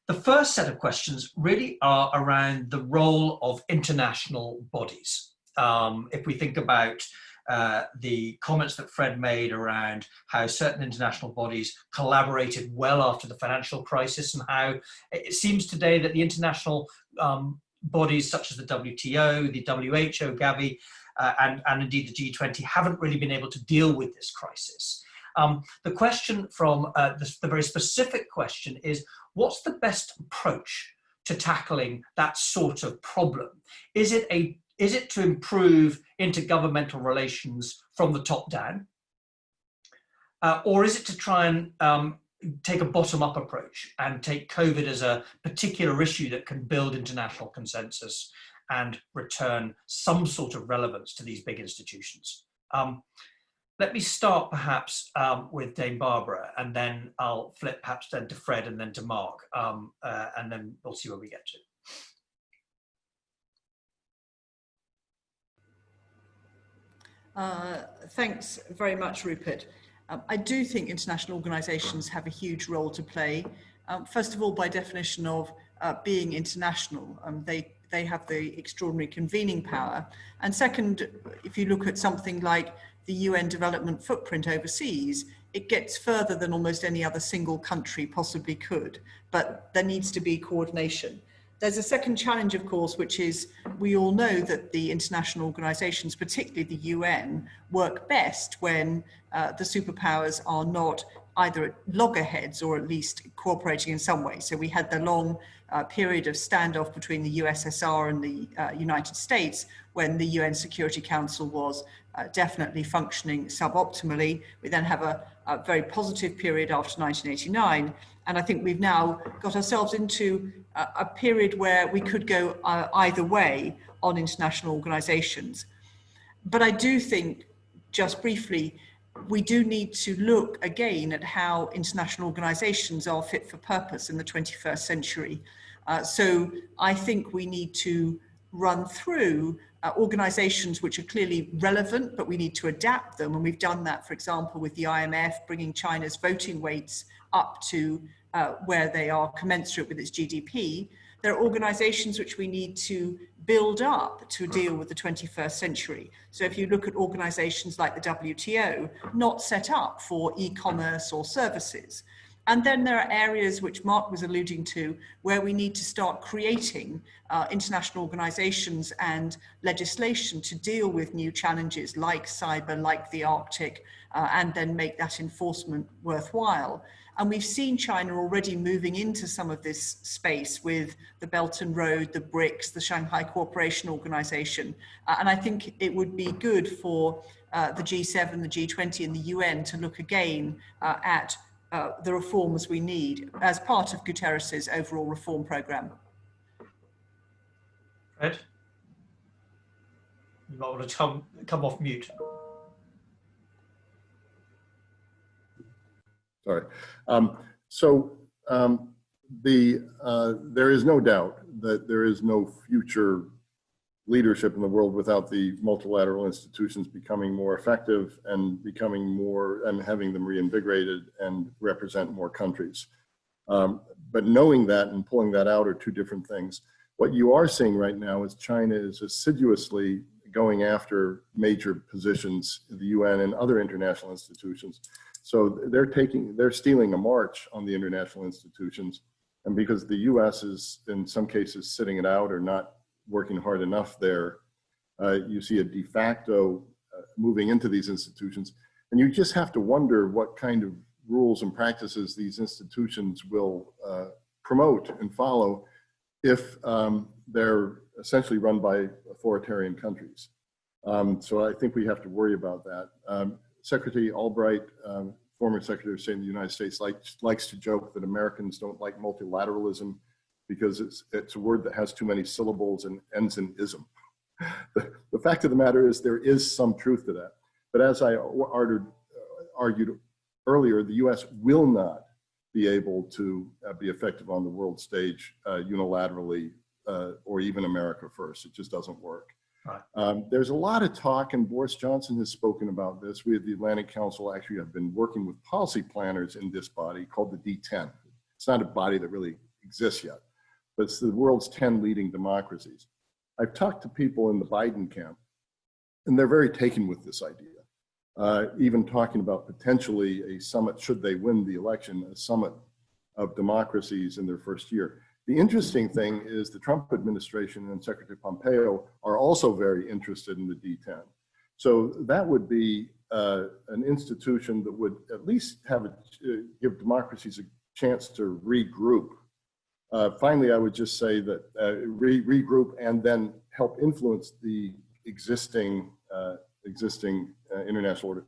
The first set of questions really are around the role of international bodies. If we think about the comments that Fred made around how certain international bodies collaborated well after the financial crisis, and how it seems today that the international bodies such as the WTO, the WHO, Gavi, and indeed the G20 haven't really been able to deal with this crisis. The question from the very specific question is, what's the best approach to tackling that sort of problem? Is it to improve intergovernmental relations from the top down? Or is it to try and take a bottom-up approach and take COVID as a particular issue that can build international consensus and return some sort of relevance to these big institutions? Let me start perhaps with Dame Barbara, and then I'll flip perhaps then to Fred and then to Mark, and then we'll see where we get to. Thanks very much, Rupert. I do think international organisations have a huge role to play. First of all, by definition of being international, they have the extraordinary convening power. And second, if you look at something like the UN development footprint overseas, it gets further than almost any other single country possibly could, but there needs to be coordination. There's a second challenge, of course, which is we all know that the international organisations, particularly the UN, work best when the superpowers are not either at loggerheads or at least cooperating in some way. So we had the long period of standoff between the USSR and the United States when the UN Security Council was definitely functioning suboptimally. We then have a very positive period after 1989. And I think we've now got ourselves into a period where we could go either way on international organisations. But I do think, just briefly, we do need to look again at how international organisations are fit for purpose in the 21st century. So I think we need to run through organisations which are clearly relevant, but we need to adapt them. And we've done that, for example, with the IMF, bringing China's voting weights up to where they are commensurate with its GDP. There are organisations which we need to build up to deal with the 21st century. So if you look at organisations like the WTO, not set up for e-commerce or services, And then there are areas which Mark was alluding to where we need to start creating international organizations and legislation to deal with new challenges like cyber, like the Arctic, and then make that enforcement worthwhile. And we've seen China already moving into some of this space with the Belt and Road, the BRICS, the Shanghai Cooperation Organization. And I think it would be good for the G7, the G20 and the UN to look again at the reforms we need as part of Guterres's overall reform program. Fred, you might want to come off mute. Sorry. There is no doubt that there is no future leadership in the world without the multilateral institutions becoming more effective and becoming more, and having them reinvigorated and represent more countries. But knowing that and pulling that out are two different things. What you are seeing right now is China is assiduously going after major positions in the UN and other international institutions. So they're stealing a march on the international institutions. And because the US is in some cases sitting it out or not working hard enough there, you see a de facto moving into these institutions. And you just have to wonder what kind of rules and practices these institutions will promote and follow if they're essentially run by authoritarian countries. So I think we have to worry about that. Secretary Albright, former Secretary of State in the United States, likes to joke that Americans don't like multilateralism because it's a word that has too many syllables and ends in ism. The fact of the matter is there is some truth to that. But as I argued earlier, the US will not be able to be effective on the world stage unilaterally or even America first. It just doesn't work. Right. There's a lot of talk, and Boris Johnson has spoken about this. We at the Atlantic Council actually have been working with policy planners in this body called the D10. It's not a body that really exists yet, but it's the world's 10 leading democracies. I've talked to people in the Biden camp, and they're very taken with this idea. Even talking about potentially a summit, should they win the election, a summit of democracies in their first year. The interesting thing is the Trump administration and Secretary Pompeo are also very interested in the D10. So that would be an institution that would at least give democracies a chance to regroup. Finally, I would just say that regroup and then help influence the existing international order.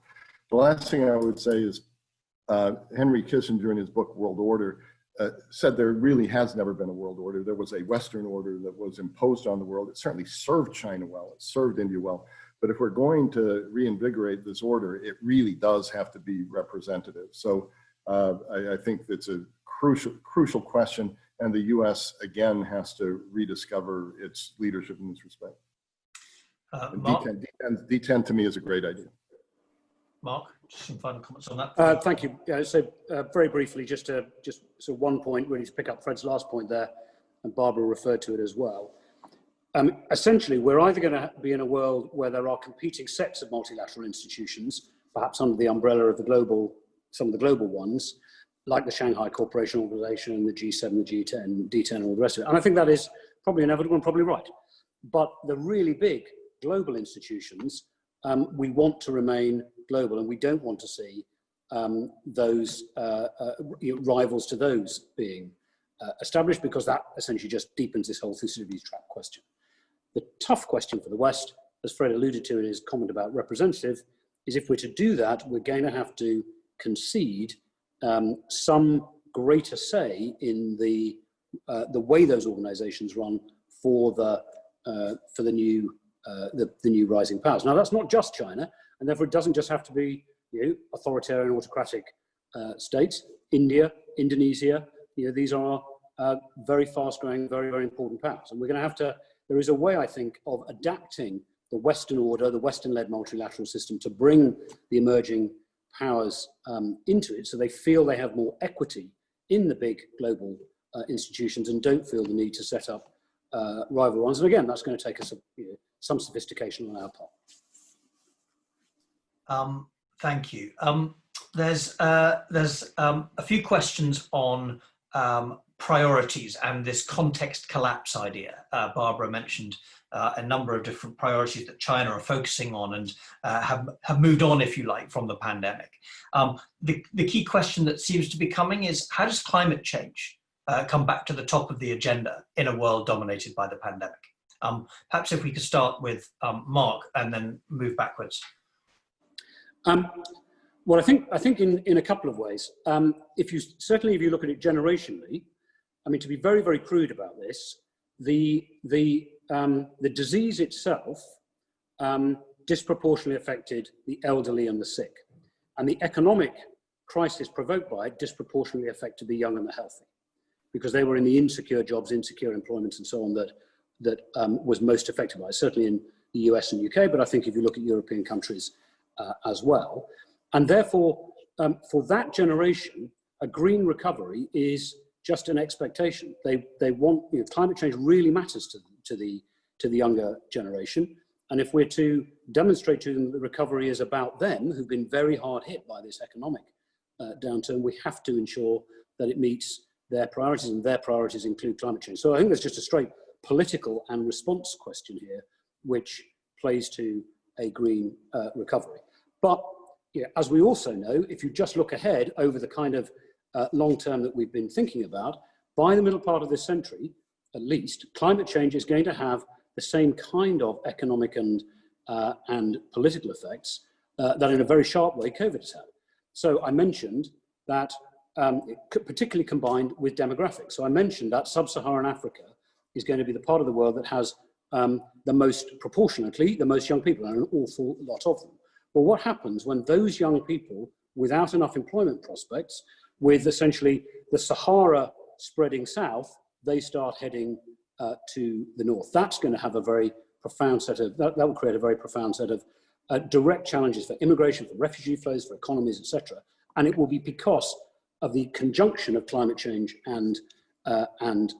The last thing I would say is Henry Kissinger in his book, World Order, said there really has never been a world order. There was a Western order that was imposed on the world. It certainly served China well. It served India well. But if we're going to reinvigorate this order, it really does have to be representative. So I think it's a crucial question. And the US, again, has to rediscover its leadership in this respect. D10 to me is a great idea. Mark, just some final comments on that. Thank you. Yeah, so very briefly, just one point, really to pick up Fred's last point there, and Barbara referred to it as well. Essentially, we're either going to be in a world where there are competing sets of multilateral institutions, perhaps under the umbrella of some of the global ones, like the Shanghai Cooperation Organization, the G7, the G10, D10, and all the rest of it. And I think that is probably inevitable and probably right. But the really big global institutions, we want to remain global, and we don't want to see those rivals to those being established, because that essentially just deepens this whole Thucydides trap question. The tough question for the West, as Fred alluded to in his comment about representative, is if we're to do that, we're going to have to concede some greater say in the way those organizations run for the new rising powers. Now, that's not just China, and therefore it doesn't just have to be authoritarian, autocratic states. India, Indonesia, these are very fast-growing, very, very important powers. And we're going to have to, there is a way, I think, of adapting the Western order, the Western-led multilateral system, to bring the emerging powers into it, so they feel they have more equity in the big global institutions and don't feel the need to set up rival ones. And again, that's going to take us some sophistication on our part. Thank you. There's a few questions on priorities and this context collapse idea. Barbara mentioned a number of different priorities that China are focusing on and have moved on, if you like, from the pandemic. The key question that seems to be coming is, how does climate change come back to the top of the agenda in a world dominated by the pandemic? Perhaps if we could start with Mark and then move backwards. Well, I think in a couple of ways. If you look at it generationally, I mean, to be very, very crude about this, the disease itself disproportionately affected the elderly and the sick, and the economic crisis provoked by it disproportionately affected the young and the healthy, because they were in the insecure jobs, insecure employments, and so on that was most affected by it. Certainly in the US and UK, but I think if you look at European countries as well. And therefore, for that generation, a green recovery is just an expectation. They want, climate change really matters to the younger generation. And if we're to demonstrate to them that the recovery is about them, who've been very hard hit by this economic downturn, we have to ensure that it meets their priorities, and their priorities include climate change. So I think there's just a straight political and response question here, which plays to a green recovery. But as we also know, if you just look ahead over the kind of long term that we've been thinking about, by the middle part of this century, at least, climate change is going to have the same kind of economic and political effects that in a very sharp way COVID has had. So I mentioned that particularly combined with demographics. So I mentioned that sub-Saharan Africa is going to be the part of the world that has the most proportionately, the most young people, and an awful lot of them. Well, what happens when those young people, without enough employment prospects, with essentially the Sahara spreading south, they start heading to the north? That's going to have a very profound set of, that will create a very profound set of direct challenges for immigration, for refugee flows, for economies, etc. And it will be because of the conjunction of climate change and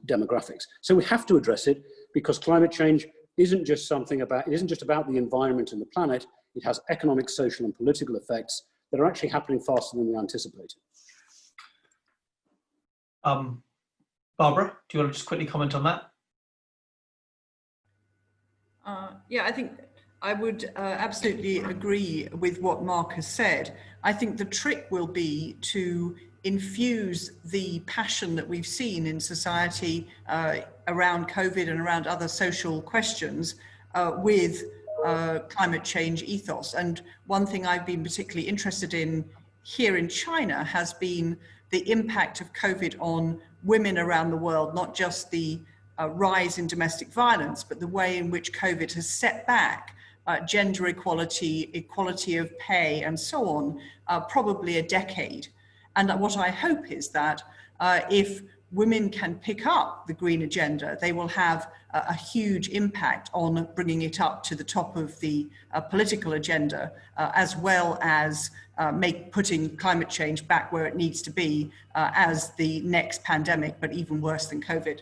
demographics. So we have to address it, because climate change isn't just about the environment and the planet. It has economic, social, and political effects that are actually happening faster than we anticipated. Barbara, do you want to just quickly comment on that? Yeah, I think I would absolutely agree with what Mark has said. I think the trick will be to infuse the passion that we've seen in society around COVID and around other social questions with climate change ethos. And one thing I've been particularly interested in here in China has been the impact of COVID on women around the world, not just the rise in domestic violence, but the way in which COVID has set back gender equality, equality of pay, and so on, probably a decade. And what I hope is that if women can pick up the green agenda, they will have a huge impact on bringing it up to the top of the political agenda, as well as putting climate change back where it needs to be as the next pandemic, but even worse than COVID.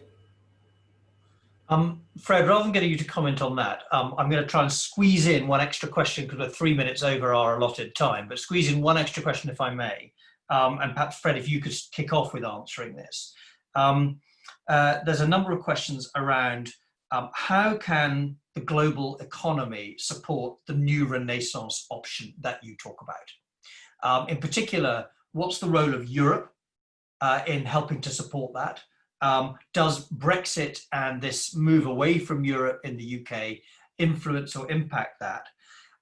Fred, rather than getting you to comment on that, I'm going to try and squeeze in one extra question, because we're 3 minutes over our allotted time, but squeeze in one extra question if I may. And perhaps, Fred, if you could kick off with answering this. There's a number of questions around how can the global economy support the new Renaissance option that you talk about? In particular, what's the role of Europe in helping to support that? Does Brexit and this move away from Europe in the UK influence or impact that?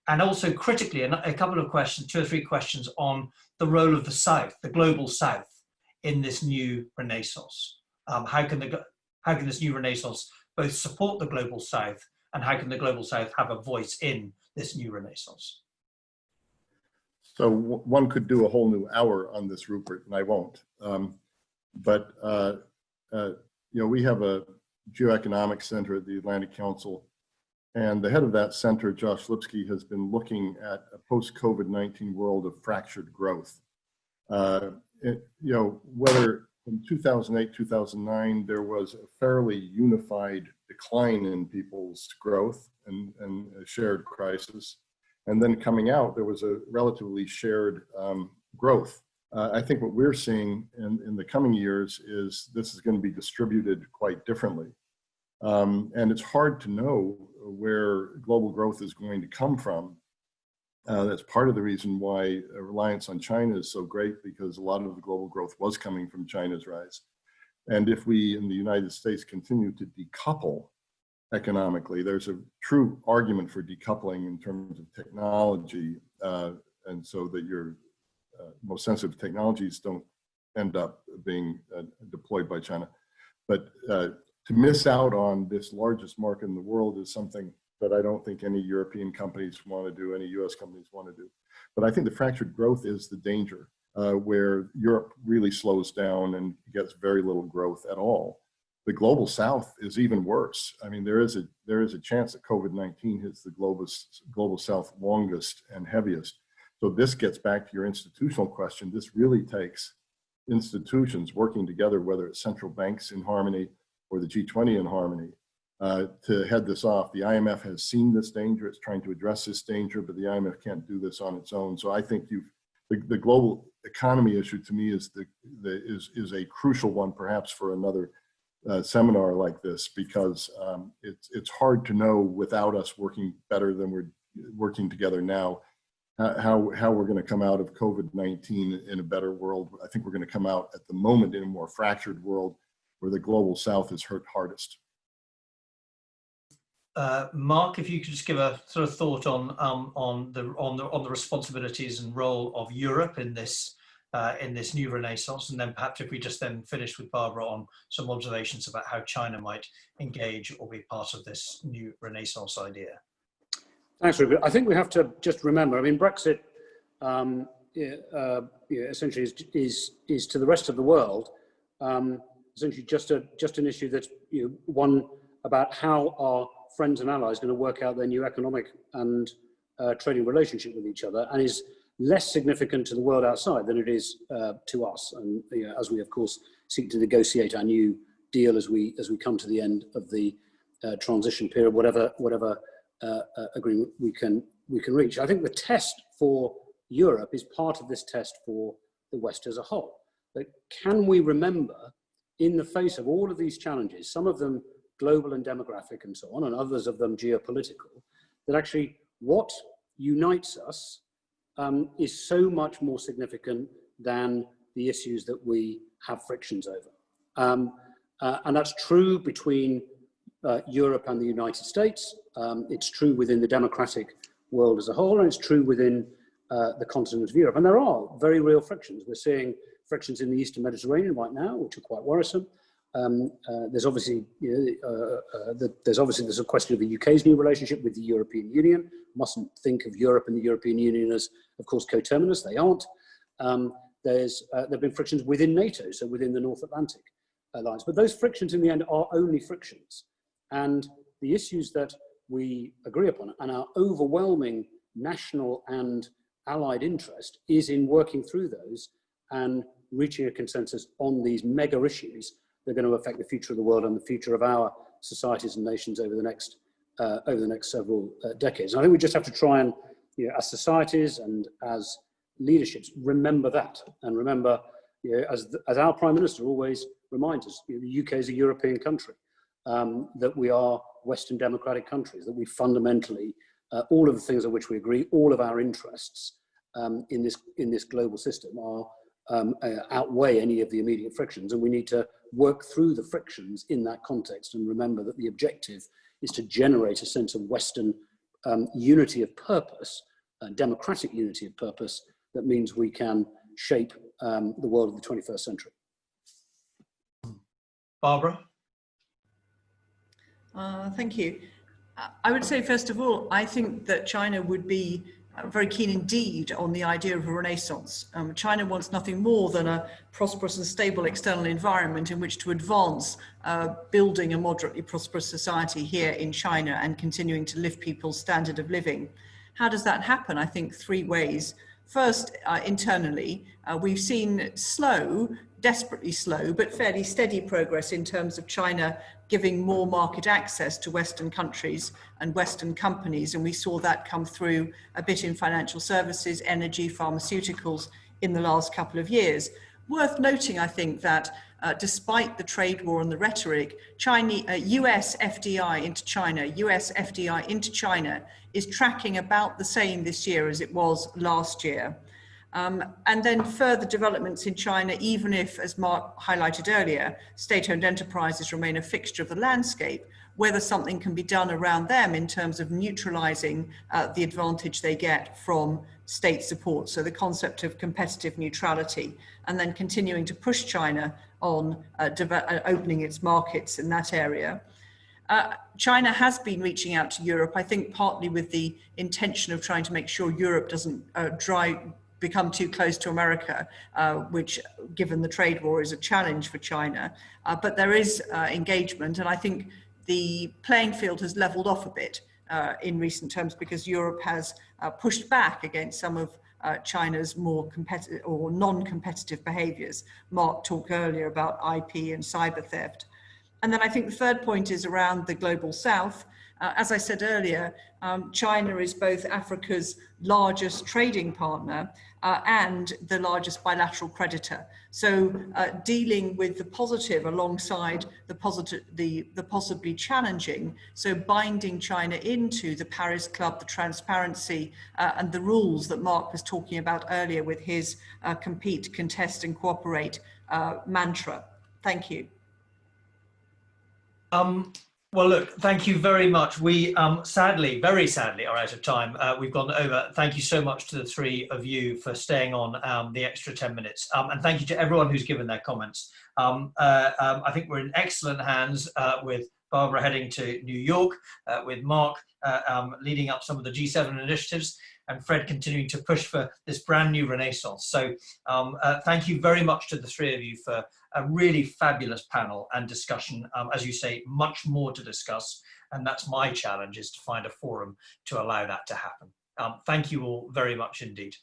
And also critically, a couple of questions, 2 or 3 questions on the role of the South, the global South, in this new Renaissance. How can this new Renaissance both support the global South, and how can the global South have a voice in this new Renaissance? So one could do a whole new hour on this, Rupert, and I won't. We have a geoeconomic center at the Atlantic Council, and the head of that center, Josh Lipsky, has been looking at a post-COVID-19 world of fractured growth. Whether in 2008, 2009, there was a fairly unified decline in people's growth and a shared crisis. And then coming out, there was a relatively shared growth. I think what we're seeing in the coming years is this is going to be distributed quite differently. And it's hard to know where global growth is going to come from. That's part of the reason why a reliance on China is so great, because a lot of the global growth was coming from China's rise. And if we in the United States continue to decouple economically, there's a true argument for decoupling in terms of technology, and so that your most sensitive technologies don't end up being deployed by China. But to miss out on this largest market in the world is something that I don't think any European companies want to do, any US companies want to do. But I think the fractured growth is the danger, where Europe really slows down and gets very little growth at all. The global South is even worse. I mean, there is a chance that COVID-19 hits the global South longest and heaviest. So this gets back to your institutional question. This really takes institutions working together, whether it's central banks in harmony or the G20 in harmony, to head this off. The IMF has seen this danger. It's trying to address this danger, but the IMF can't do this on its own. So I think the global economy issue to me is a crucial one, perhaps for another seminar like this, because it's hard to know without us working better than we're working together now, how we're going to come out of COVID-19 in a better world. I think we're going to come out at the moment in a more fractured world where the global South is hurt hardest. Mark, if you could just give a sort of thought on the responsibilities and role of Europe in this new renaissance, and then perhaps if we just then finish with Barbara on some observations about how China might engage or be part of this new renaissance idea. Thanks, Rupert. I think we have to just remember, I mean, Brexit essentially is to the rest of the world essentially just an issue that's one about how our friends and allies are going to work out their new economic and trading relationship with each other, and is less significant to the world outside than it is to us. And as we of course seek to negotiate our new deal as we come to the end of the transition period, whatever agreement we can reach. I think the test for Europe is part of this test for the West as a whole. But can we remember, in the face of all of these challenges, some of them global and demographic and so on, and others of them geopolitical, that actually what unites us is so much more significant than the issues that we have frictions over. And that's true between Europe and the United States. It's true within the democratic world as a whole, and it's true within the continent of Europe. And there are very real frictions. We're seeing frictions in the Eastern Mediterranean right now, which are quite worrisome. There's obviously there's a question of the UK's new relationship with the European Union. Mustn't think of Europe and the European Union as, of course, coterminous. They aren't. There've been frictions within NATO, so within the North Atlantic Alliance. But those frictions, in the end, are only frictions. And the issues that we agree upon and our overwhelming national and allied interest is in working through those and reaching a consensus on these mega issues that are going to affect the future of the world and the future of our societies and nations over the next several decades. And I think we just have to try and, as societies and as leaderships, remember that, and remember, as our Prime Minister always reminds us, the UK is a European country, that we are Western democratic countries, that we fundamentally, all of the things on which we agree, all of our interests in this global system are outweigh any of the immediate frictions, and we need to work through the frictions in that context and remember that the objective is to generate a sense of Western unity of purpose, democratic unity of purpose, that means we can shape the world of the 21st century. Barbara? Thank you. I would say, first of all, I think that China would be very keen indeed on the idea of a renaissance. China wants nothing more than a prosperous and stable external environment in which to advance building a moderately prosperous society here in China and continuing to lift people's standard of living. How does that happen? I think three ways. First, internally, we've seen slow, desperately slow, but fairly steady progress in terms of China giving more market access to Western countries and Western companies. And we saw that come through a bit in financial services, energy, pharmaceuticals, in the last couple of years. Worth noting, I think, that despite the trade war and the rhetoric, US FDI into China is tracking about the same this year as it was last year. And then further developments in China, even if, as Mark highlighted earlier, state-owned enterprises remain a fixture of the landscape, whether something can be done around them in terms of neutralizing the advantage they get from state support. So the concept of competitive neutrality, and then continuing to push China on opening its markets in that area. China has been reaching out to Europe, I think partly with the intention of trying to make sure Europe doesn't become too close to America, which, given the trade war, is a challenge for China. But there is engagement, and I think the playing field has leveled off a bit in recent terms, because Europe has pushed back against some of China's more competitive or non-competitive behaviors. Mark talked earlier about IP and cyber theft. And then I think the third point is around the global south. As I said earlier, China is both Africa's largest trading partner and the largest bilateral creditor. So dealing with the positive alongside the possibly challenging, so binding China into the Paris Club, the transparency and the rules that Mark was talking about earlier with his compete, contest and cooperate mantra. Thank you. Well, look, thank you very much. We sadly, very sadly, are out of time. We've gone over. Thank you so much to the three of you for staying on the extra 10 minutes. And thank you to everyone who's given their comments. I think we're in excellent hands with Barbara heading to New York, with Mark leading up some of the G7 initiatives, and Fred continuing to push for this brand new renaissance. So thank you very much to the three of you for a really fabulous panel and discussion. As you say, much more to discuss, and that's my challenge, is to find a forum to allow that to happen. Thank you all very much indeed.